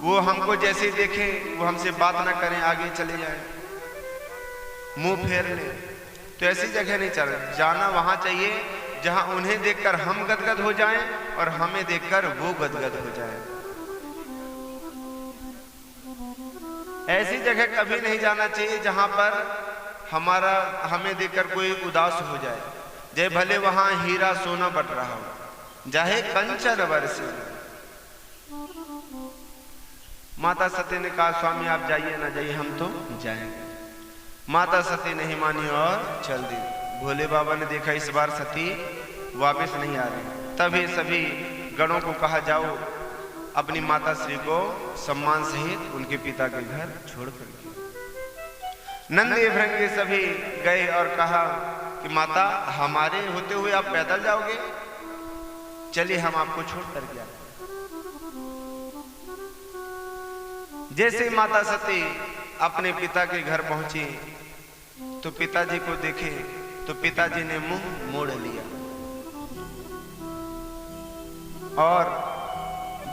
वो हमको जैसे देखें वो हमसे बात ना करें, आगे चले जाएं, मुंह फेर लें। तो ऐसी जगह नहीं जाना, वहां चाहिए जहां उन्हें देखकर हम गदगद हो जाएं और हमें देखकर वो गदगद हो जाएं। ऐसी जगह कभी नहीं जाना चाहिए जहां पर हमें देखकर कोई उदास हो जाए, जय भले वहां हीरा सोना बट रहा हो, चाहे कंचन बरसे। माता सती ने कहा स्वामी आप जाइए ना जाइए, हम तो जाएंगे। माता सती नहीं मानी और चल दी। भोले बाबा ने देखा इस बार सती वापस नहीं आ रही, तभी सभी गणों को कहा जाओ अपनी माता श्री को सम्मान सहित उनके पिता के घर छोड़ कर। नंदी भृंगी सभी गए और कहा कि माता हमारे होते हुए आप पैदल जाओगे, चलिए हम आपको छोड़ कर गया। जैसे माता सती अपने पिता के घर पहुंची तो पिताजी को देखे तो पिताजी ने मुंह मोड़ लिया और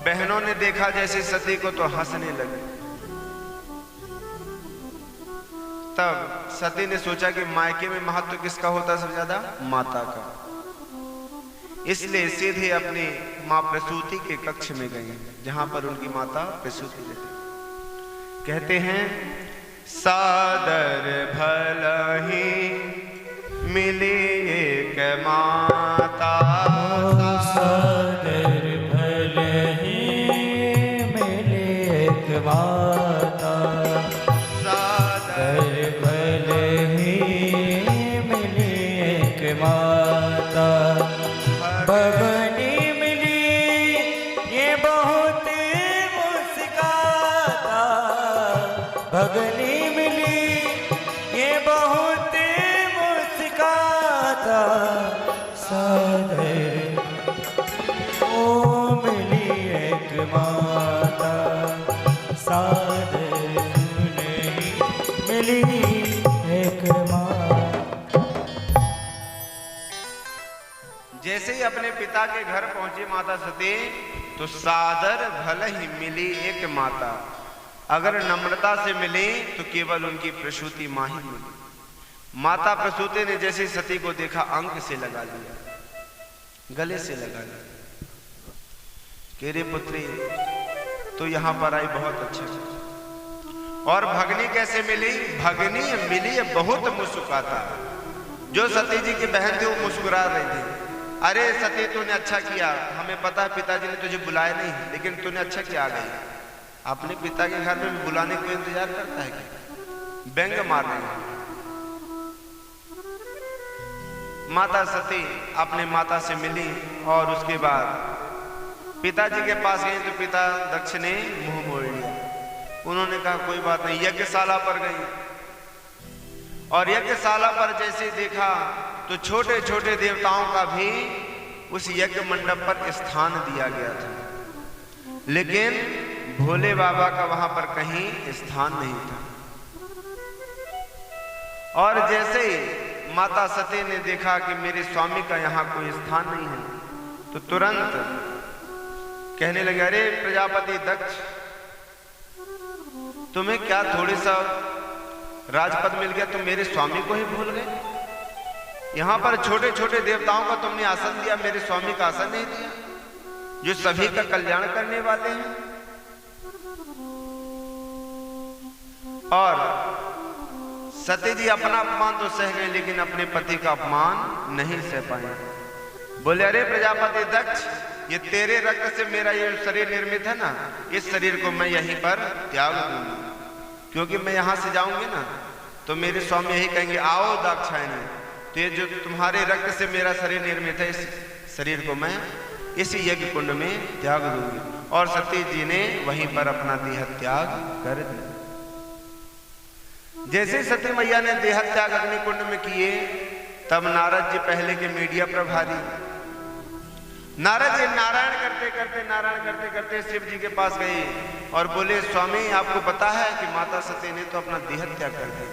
बहनों ने देखा जैसे सती को तो हंसने लगे। तब सती ने सोचा कि मायके में महत्व किसका होता सबसे ज्यादा? माता का। इसलिए सीधे अपनी मां प्रसूति के कक्ष में गई जहां पर उनकी माता प्रसूति देती। कहते हैं सादर भलहि मिली एक माता, सादर भलहि मिली एक माता, सादर भलहि मिली एक माता। भगनी मिली ये बहुत मुस्काता, भगनी मिली ये सादर ओ मिली एक माता सादर नहीं मिली एक माता। जैसे ही अपने पिता के घर पहुंची माता सती तो सादर भले ही मिली एक माता, अगर नम्रता से मिली तो केवल उनकी प्रसूति मां ही मिली। माता प्रसूति ने जैसे सती को देखा अंक से लगा लिया, गले से लगा लिया कि रे पुत्री तो यहां पर आई बहुत अच्छा। और भगनी कैसे मिली? भगनी मिली बहुत मुस्कुराता। जो सती जी की बहन थी वो मुस्कुरा रही थी, अरे सती तूने अच्छा किया, हमें पता है पिताजी ने तुझे बुलाया नहीं, लेकिन तूने अच्छा किया आ गई। अपने पिता के घर में बुलाने को इंतजार करता है क्या? व्यंग मार रहे हैं। माता सती अपने माता से मिली और उसके बाद पिताजी के पास गई तो पिता दक्ष ने मुंह मोड़ लिया। उन्होंने कहा कोई बात नहीं। यज्ञशाला पर गई और यज्ञशाला पर जैसे देखा तो छोटे छोटे देवताओं का भी उस यज्ञ मंडप पर स्थान दिया गया था, लेकिन भोले बाबा का वहां पर कहीं स्थान नहीं था। और जैसे ही माता सती ने देखा कि मेरे स्वामी का यहाँ कोई स्थान नहीं है, तो तुरंत कहने लगे, अरे प्रजापति दक्ष, तुम्हें क्या थोड़ी सा राजपद मिल गया, तुम मेरे स्वामी को ही भूल गए? यहाँ पर छोटे छोटे देवताओं का तुमने आसन दिया, मेरे स्वामी का आसन नहीं दिया, जो सभी का कल्याण करने वाले हैं। और सती जी अपना अपमान तो सह गए, लेकिन अपने पति का अपमान नहीं सह पाए। बोले, अरे प्रजापति दक्ष, ये तेरे रक्त से मेरा ये शरीर निर्मित है ना, इस शरीर को मैं यहीं पर त्याग दूंगा, क्योंकि मैं यहां से जाऊंगी ना तो मेरे स्वामी यही कहेंगे, आओ दाक्षायणी, तो ये जो तुम्हारे रक्त से मेरा शरीर निर्मित है, इस शरीर को मैं इस यज्ञ कुंड में त्याग दूंगी। और सती जी ने वहीं पर अपना देह त्याग कर दिया। जैसे सती मैया ने देह त्याग अग्निकुंड में किए, तब नारद जी पहले के मीडिया प्रभारी, नारद जी नारायण करते करते शिव जी के पास गए और बोले, स्वामी आपको पता है कि माता सती ने तो अपना देह त्याग कर दिया।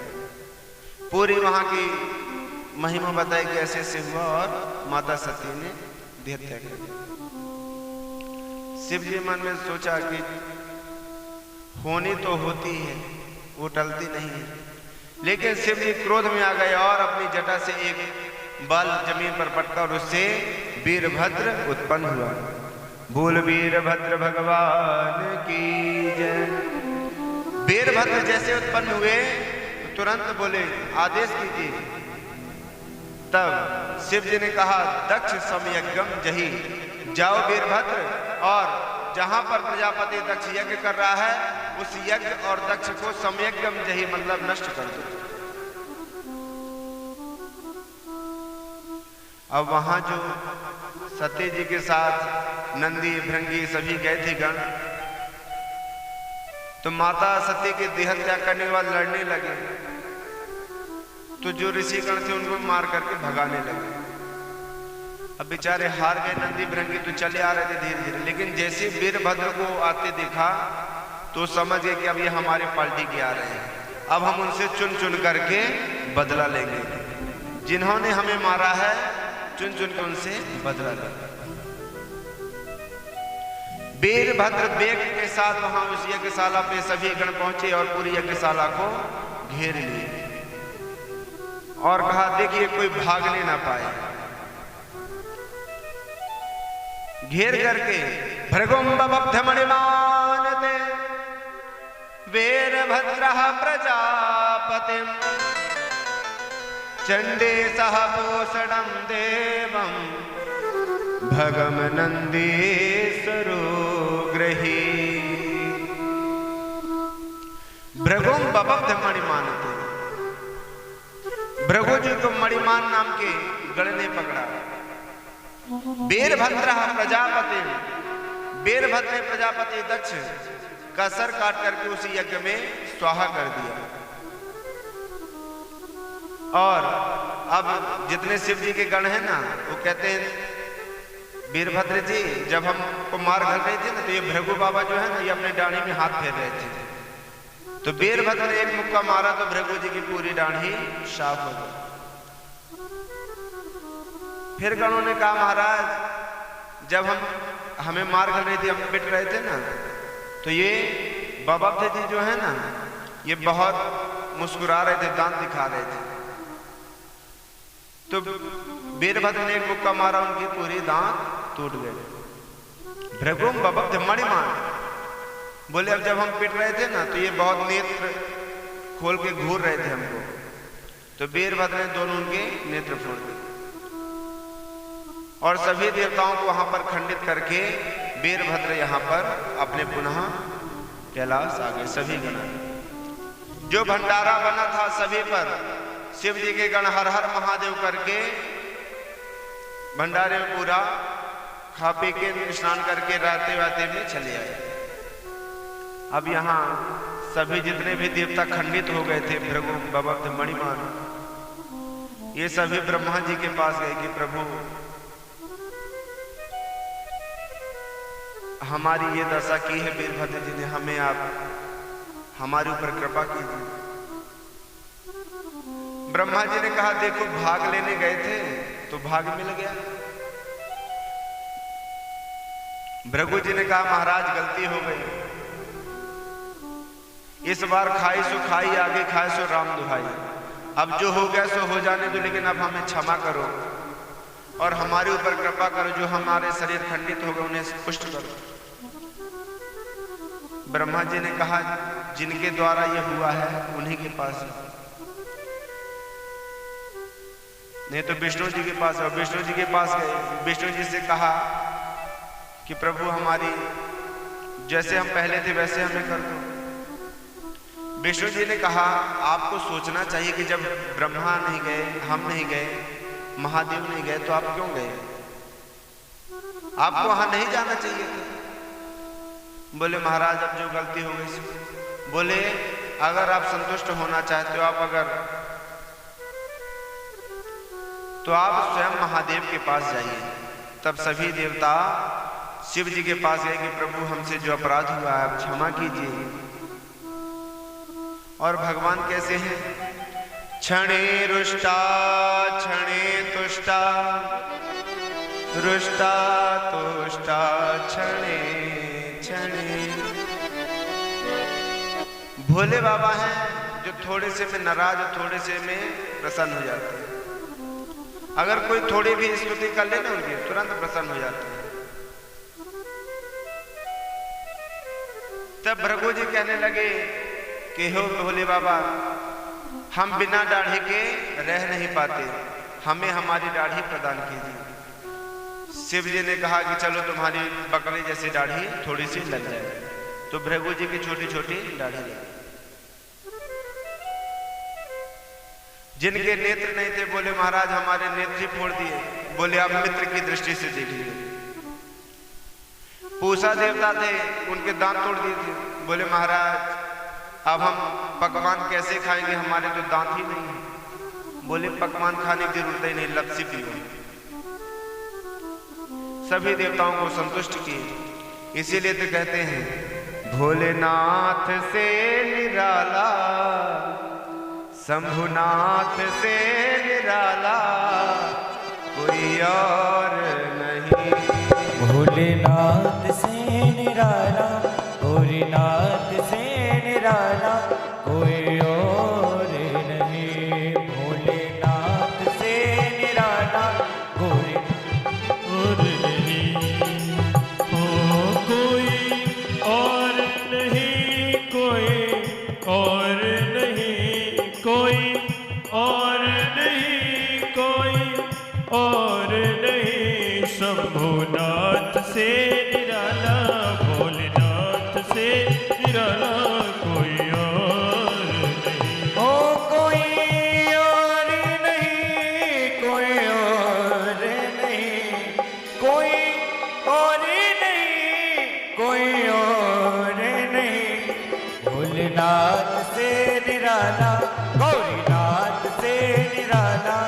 पूरी वहां की महिमा बताई कि ऐसे ऐसे हुआ और माता सती ने देह त्याग कर दिया। शिव जी मन में सोचा कि होनी तो होती है, वो टलती नहीं है, लेकिन शिव जी क्रोध में आ गए और अपनी जटा से एक बाल जमीन पर पटका और उससे वीरभद्र उत्पन्न हुआ। बोल वीरभद्र भगवान की जय। वीरभद्र जैसे उत्पन्न हुए तो तुरंत बोले, आदेश कीजिए। तब शिव जी ने कहा, दक्ष समयज्ञम जही, जाओ वीरभद्र, और जहां पर प्रजापति दक्ष यज्ञ कर रहा है उस यज्ञ और दक्ष को समयज्ञम जही मतलब नष्ट कर दो। अब वहां जो सती जी के साथ नंदी भृंगी सभी गए थे गण, तो माता सती के देह त्याग करने के बाद लड़ने लगे, तो जो ऋषिगण थे उनको मार करके भगाने लगे। अब बेचारे हार गए नंदी भृंगी, तो चले आ रहे थे धीरे धीरे, लेकिन जैसे वीरभद्र को आते देखा तो समझ गए कि अब ये हमारे पार्टी के आ रहे हैं, अब हम उनसे चुन चुन करके बदला लेंगे, जिन्होंने हमें मारा है चुन चुन के उनसे बदला लेंगे। वीरभद्र वेग के साथ वहां उस यज्ञशाला पे सभी गण पहुंचे और पूरी यज्ञशाला को घेर लिए और कहा, देखिए कोई भागने ना पाए। घेर करके भृगुम्बबद्धमणिमानते वीरभद्रः प्रजापतिं चंडे सह पोषणं देवं भगम नंदीश्वरो गृही। भृगुम्बबद्धमणिमानते, भृगु जी को मणिमान नाम के गण ने पकड़ा। वीरभद्र प्रजापति, वीरभद्र ने प्रजापति दक्ष का सर काट करके उसी यज्ञ में स्वाहा कर दिया और अब जितने शिव जी के गण हैं ना, वो कहते हैं वीरभद्र जी जब हमको मार घल रहे थे ना, तो ये भृगु बाबा जो है ना, ये अपनी डाढ़ी में हाथ फेर रहे थे। तो वीरभद्र ने एक मुक्का मारा तो भृगु जी की पूरी डाढ़ी साफ हो गई। फिर गणों ने कहा महाराज जब हमें मार घल रही थी, हम पिट रहे थे ना, तो ये बाबाभद्र जी जो है ना, ये बहुत मुस्कुरा रहे थे, दांत दिखा रहे थे। तो वीरभद्र ने एक मुक्का मारा, उनकी पूरी दांत टूट गए। भृगुम बाबाभद्र मणिमान बोले अब जब हम पिट रहे थे ना, तो ये बहुत नेत्र खोल के घूर रहे थे हमको। तो वीरभद्र ने दोनों उनके नेत्र फोड़ दिए और सभी देवताओं को वहां पर खंडित करके वीरभद्र यहाँ पर अपने पुनः कैलाश आ गए। सभी गण जो भंडारा बना था सभी पर शिव जी के गण हर हर महादेव करके भंडारे में पूरा खा पी के स्नान करके राते वाते में चले आए। अब यहाँ सभी जितने भी देवता खंडित हो गए थे, भृगु बाबाभद्र मणिमान, ये सभी ब्रह्मा जी के पास गए कि प्रभु हमारी ये दशा की है, वीरभद्र जी ने, हमें आप हमारे ऊपर कृपा कीजिए। ब्रह्मा जी ने कहा देखो भाग लेने गए थे तो भाग मिल गया। भृगु जी ने कहा महाराज गलती हो गई, इस बार खाई सो खाई, आगे खाए सो राम दुहाई। अब जो हो गया सो हो जाने दो, लेकिन अब हमें क्षमा करो और हमारे ऊपर कृपा करो, जो हमारे शरीर खंडित हो गए उन्हें पुष्ट करो। ब्रह्मा जी ने कहा जिनके द्वारा यह हुआ है उन्हीं के पास है, नहीं तो विष्णु जी के पास है। विष्णु जी के पास गए, विष्णु जी से कहा कि प्रभु हमारी जैसे हम पहले थे वैसे हमें कर दो। विष्णु जी ने कहा आपको सोचना चाहिए कि जब ब्रह्मा नहीं गए, हम नहीं गए, महादेव नहीं गए, तो आप क्यों गए? आपको वहां नहीं जाना चाहिए था। बोले महाराज अब जो गलती हो गई। बोले अगर आप संतुष्ट होना चाहते हो, तो आप स्वयं महादेव के पास जाइए। तब सभी देवता शिव जी के पास गए कि प्रभु हमसे जो अपराध हुआ है आप क्षमा कीजिए। और भगवान कैसे हैं? क्षणे रुष्टा क्षणे तुष्टा, रुष्टा तुष्टा क्षणे क्षणे। भोले बाबा हैं जो थोड़े से में नाराज, थोड़े से में प्रसन्न हो जाते हैं। अगर कोई थोड़ी भी स्तुति कर ले ना उनकी, तुरंत प्रसन्न हो जाते हैं। तब भृगु जी कहने लगे कि हो भोले बाबा, हम बिना दाढ़ी के रह नहीं पाते, हमें हमारी दाढ़ी प्रदान कीजिए। शिव जी ने कहा कि चलो तुम्हारी बकरी जैसी दाढ़ी थोड़ी सी लग जाए। तो भृगु जी की छोटी छोटी दाढ़ी लगी। जिनके नेत्र नहीं थे बोले महाराज हमारे नेत्र ही फोड़ दिए। बोले आप मित्र की दृष्टि से देखिए। पूषा देवता थे, उनके दांत तोड़ दिए थे। बोले महाराज अब हम पकवान कैसे खाएंगे, हमारे तो दांत ही नहीं है। बोले पकवान खाने की जरूरत ही नहीं, लस्सी पियो। सभी देवताओं को संतुष्ट किए। इसीलिए तो कहते हैं भोलेनाथ से निराला, शंभुनाथ से निराला कोई और नहीं। भोलेनाथ से निराला, गौरीनाथ से निराला कोई और नहीं। भोलेनाथ से निराला, गौरी और नहीं, ओ कोई और नहीं, कोई और नहीं, कोई और नहीं, कोई और नहीं। शंभुनाथ से निराला, भोलेनाथ से निराला कोई और नहीं। ओ कोई और नहीं, कोई और नहीं, कोई और नहीं, कोई और नहीं। भोलेनाथ से निराला, गौरीनाथ से निराला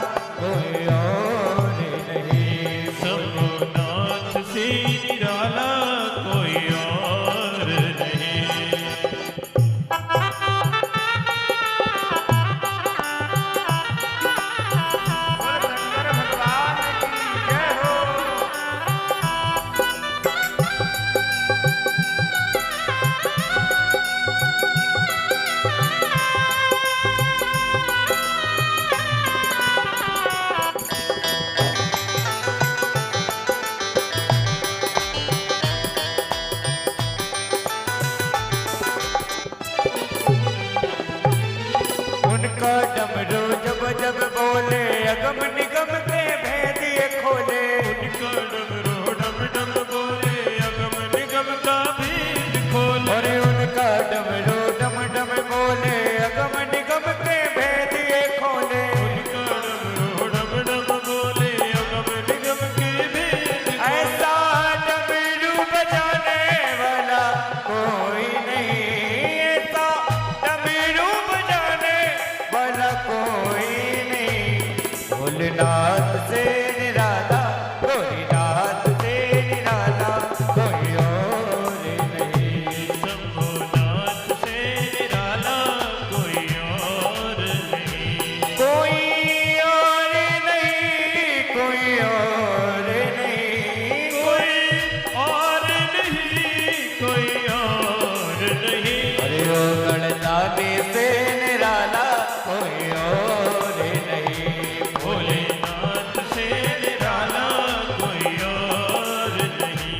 भोलेनाथ से निराला कोई नाथ से निराला कोई और नहीं। शंभुनाथ से निराला कोई और नहीं। कोई और नहीं, कोई और नहीं, कोई और नहीं, कोई और नहीं। अरे ओ गणदानी से निराला कोई और नहीं। भोलेनाथ से निराला कोई और नहीं।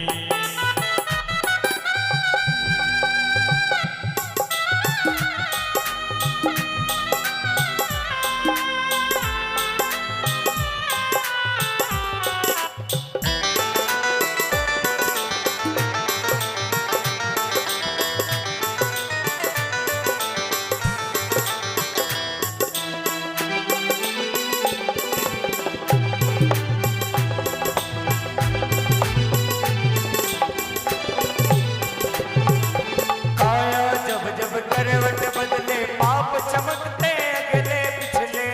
काया जब जब करवट बदले पाप चमकते अगले पिछले।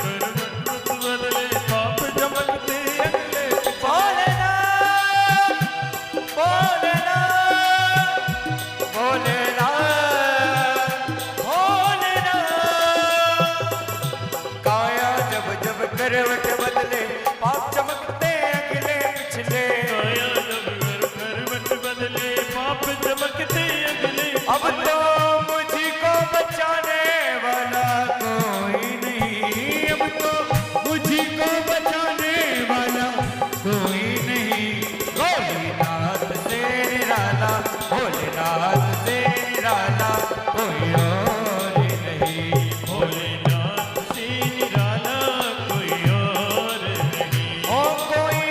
करवट बदले पाप चमकते अगले भोलेनाथ भोलेनाथ भोलेनाथ भोलेनाथ। काया जब जब करवट बदले पाप चमकते अगले पिछले। काया जब करवट बदले पाप चमकते अगले। अब तो मुझको बचाने वाला कोई नहीं, अब तो मुझको बचाने वाला कोई नहीं। भोलेनाथ से निराला भोलेनाथ से निराला कोई और नहीं। भोलेनाथ से निराला कोई और नहीं। ओ कोई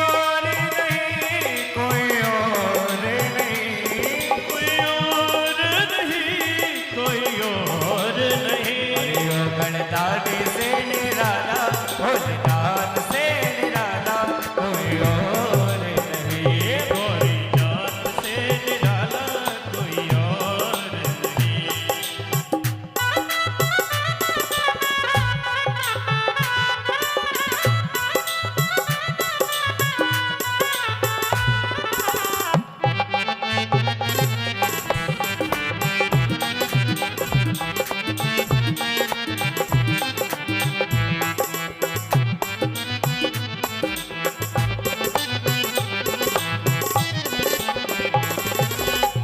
और नहीं, कोई और नहीं। कोई और नहीं, कोई और नहीं। हरिओ गणदानी से निराला भोलेनाथ से निराला कोई और नहीं। भोलेनाथ से निराला कोई और नहीं।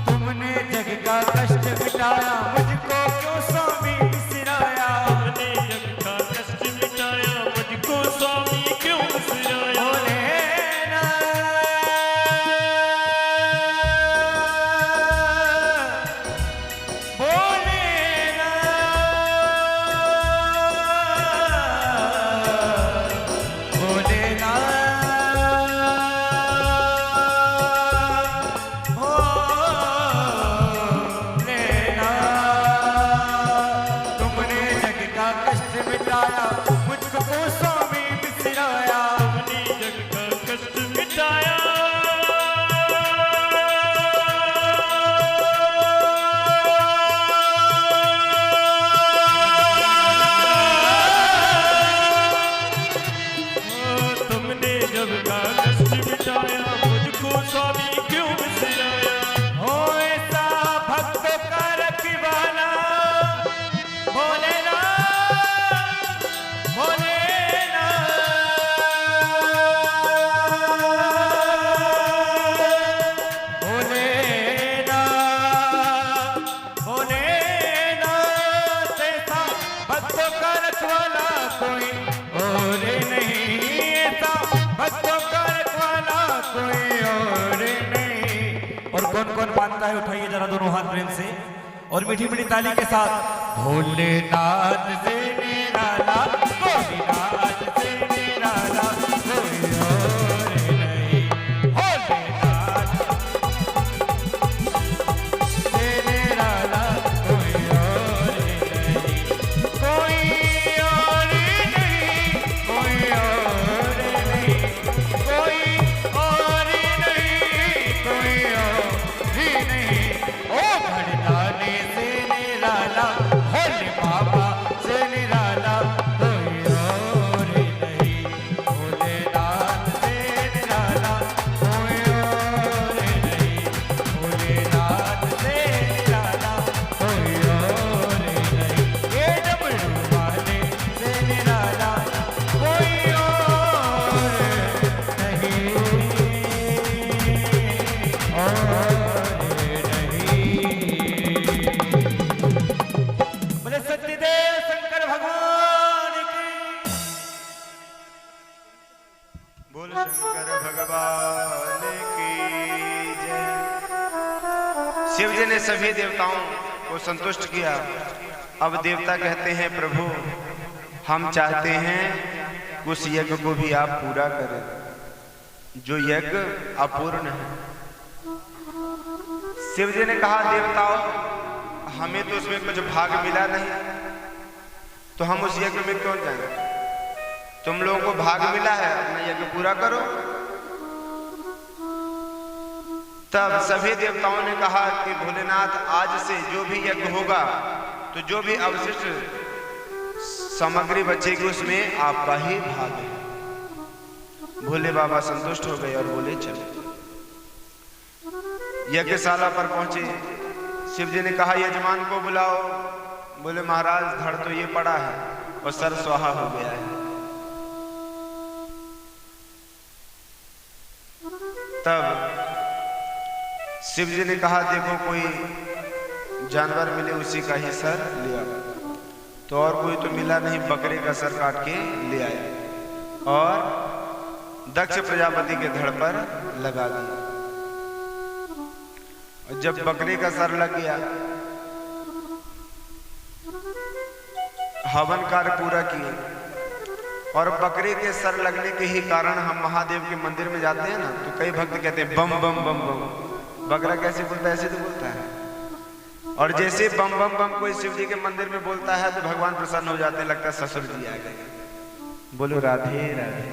तुमने जग का कष्ट मिटाया मुझको क्यों स्वामी बिसराया। हमने जग का कष्ट मिटाया मुझको स्वामी क्यों बिसराया। तुमने जग का कष्ट मिटाया मुझको क्यों स्वामी बिसराया। हमने जग का कष्ट मिटाया तुमने जग का कष्ट मिटाया मुझको स्वामी क्यों बिसराया। हो ऐसा भक्त का रखवाला भोलेनाथ भोलेनाथ भोलेनाथ भोलेनाथ। ऐसा भक्तों का रखवाला कोई और नहीं, ऐसा भक्तों का रखवाला कोई और नहीं। और कौन कौन मानता है उठाइए जरा दोनों हाथ प्रेम से और मीठी मीठी ताली के साथ। भोलेनाथ से निराला भोलेनाथ से निराला कोई और नहीं। भोलेनाथ से निराला कोई और नहीं। कोई और नहीं, कोई और नहीं, कोई और नहीं, कोई और ही नहीं। ओ भंडारी से निराला भोले बाबा से निराला कोई शंकर भगवान की जय। शिव जी ने सभी देवताओं को संतुष्ट किया। अब देवता कहते हैं प्रभु हम चाहते हैं उस यज्ञ को भी आप पूरा करें जो यज्ञ अपूर्ण है। शिव जी ने कहा देवताओं हमें तो उसमें कुछ भाग मिला नहीं, तो हम उस यज्ञ में क्यों जाएं? तुम लोगों को भाग मिला है, अपना यज्ञ पूरा करो। तब सभी देवताओं ने कहा कि भोलेनाथ आज से जो भी यज्ञ होगा तो जो भी अवशिष्ट सामग्री बचेगी उसमें आपका ही भाग है। भोले बाबा संतुष्ट हो गए और बोले चलो। यज्ञशाला पर पहुंचे। शिव जी ने कहा यजमान को बुलाओ। बोले महाराज धड़ तो ये पड़ा है और सर स्वाहा हो गया है। तब शिव जी ने कहा देखो कोई जानवर मिले उसी का ही सर ले आओ। तो और कोई तो मिला नहीं, बकरे का सर काट के ले आए और दक्ष प्रजापति के धड़ पर लगा दिया। और जब बकरे का सर लग गया हवन कार्य पूरा किए। और बकरे के सर लगने के ही कारण हम महादेव के मंदिर में जाते हैं ना तो कई भक्त कहते हैं बम बम बम बम। बकरा कैसे बोलता है? ऐसे तो बोलता है। और जैसे बम बम बम कोई शिव जी के मंदिर में बोलता है तो भगवान प्रसन्न हो जाते हैं, लगता है ससुर जी आ गए। बोलो राधे राधे।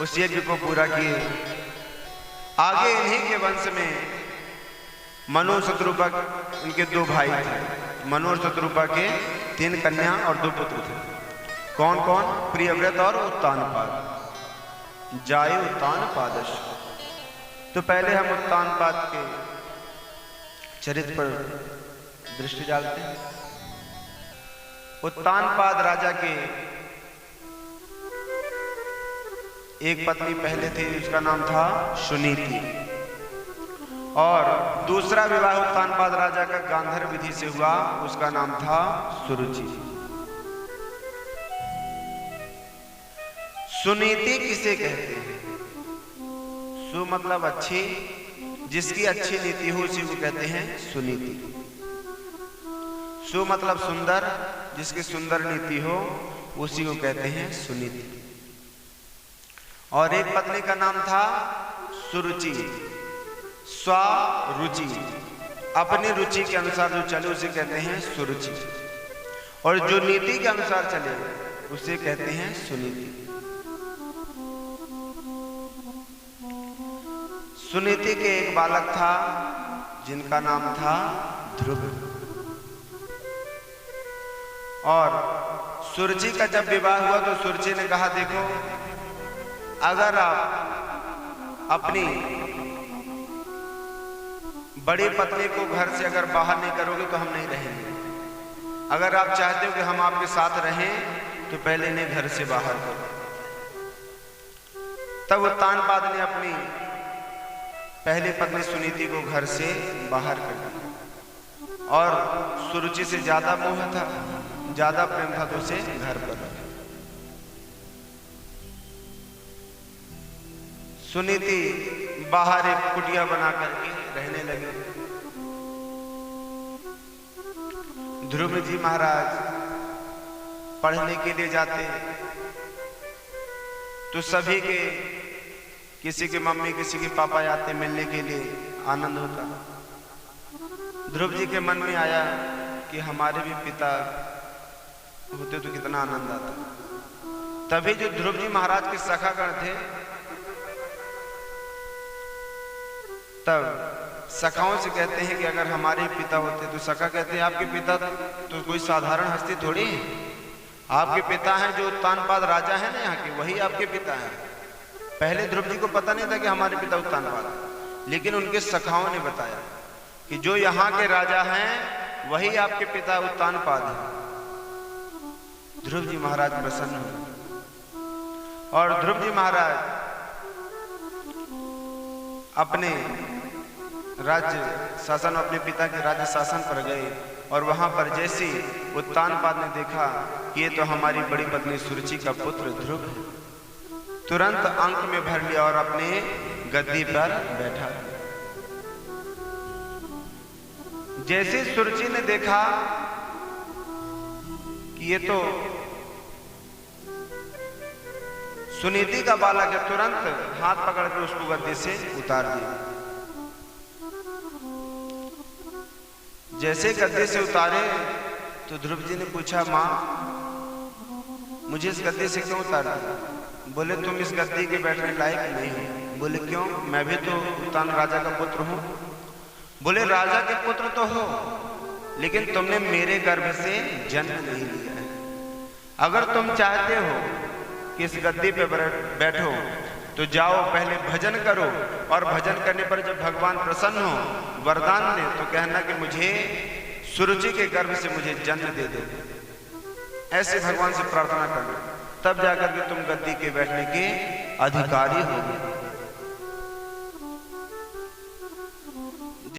उस यज्ञ को पूरा किए। आगे इन्हीं के वंश में मनु शत्रुपा इनके दो भाई थे। मनु और शत्रुपा के 3 कन्या और 2 पुत्र थे। कौन कौन? प्रियव्रत और उत्तानपाद। जाए उत्तानपादश। तो पहले हम उत्तानपाद के चरित्र पर दृष्टि डालते हैं। उत्तानपाद राजा के एक पत्नी पहले थी, उसका नाम था सुनीति। और दूसरा विवाह उत्तानपाद राजा का गांधर्व विधि से हुआ, उसका नाम था सुरुचि। सुनीति किसे कहते हैं? सु मतलब अच्छी, जिसकी अच्छी नीति हो उसी को कहते हैं सुनीति। सु मतलब सुंदर, जिसकी सुंदर नीति हो उसी को कहते हैं सुनीति। और एक पत्नी का नाम था सुरुचि। स्वरुचि, अपनी रुचि के अनुसार जो चले उसे कहते हैं सुरुचि। और जो नीति के अनुसार चले उसे कहते हैं सुनीति। सुनीति के एक बालक था जिनका नाम था ध्रुव। और सुरुचि का जब विवाह हुआ तो सुरुचि ने कहा देखो अगर आप अपनी बड़ी पत्नी को घर से अगर बाहर नहीं करोगे तो हम नहीं रहेंगे। अगर आप चाहते हो कि हम आपके साथ रहें तो पहले इन्हें घर से बाहर करो। तब उत्तानपाद ने अपनी पहली पत्नी सुनीति को घर से बाहर कर दिया। और सुरुचि से ज्यादा मोह था, ज्यादा प्रेम था तो उसे घर पर रखा। सुनीति बाहर एक कुटिया बना करके रहने लगे। ध्रुव जी महाराज पढ़ने के लिए जाते तो सभी के किसी की मम्मी किसी के पापा आते मिलने के लिए, आनंद होता। ध्रुव जी के मन में आया कि हमारे भी पिता होते तो कितना आनंद आता। तभी जो ध्रुव जी महाराज के सखागण थे तब सखाओं से कहते हैं कि अगर हमारे पिता होते तो सखा कहते हैं आपके पिता तो कोई साधारण हस्ती थोड़ी है। आपके पिता हैं जो उत्तानपाद राजा है ना यहाँ के, वही आपके पिता हैं। पहले ध्रुव जी को पता नहीं था कि हमारे पिता उत्तानपाद, लेकिन उनके सखाओं ने बताया कि जो यहाँ के राजा हैं वही आपके पिता उत्तानपाद हैं। ध्रुव जी महाराज प्रसन्न हुए और ध्रुव जी महाराज अपने राज्य शासन, अपने पिता के राज्य शासन पर गए और वहां पर जैसे उत्तानपाद ने देखा कि ये तो हमारी बड़ी पत्नी सुरुचि का पुत्र ध्रुव है, तुरंत अंक में भर लिया और अपने गद्दी पर बैठा। जैसे सुरुचि ने देखा कि ये तो सुनीति का बालक है, तुरंत हाथ पकड़ के उसको गद्दी से उतार दिया। जैसे गद्दी से उतारे तो ध्रुव जी ने पूछा, मां मुझे इस गद्दी से क्यों उतारा? बोले तुम इस गद्दी के बैठने लायक नहीं हो। बोले क्यों? मैं भी तो उत्तान राजा का पुत्र हूं। बोले राजा के पुत्र तो हो, लेकिन तुमने मेरे गर्भ से जन्म नहीं लिया है। अगर तुम चाहते हो कि इस गद्दी पे बैठो तो जाओ पहले भजन करो, और भजन करने पर जब भगवान प्रसन्न हो वरदान दे तो कहना कि मुझे सुरुचि के गर्भ से मुझे जन्म दे दो। ऐसे भगवान से प्रार्थना करना, तब जाकर के तुम गद्दी के बैठने के अधिकारी होगे।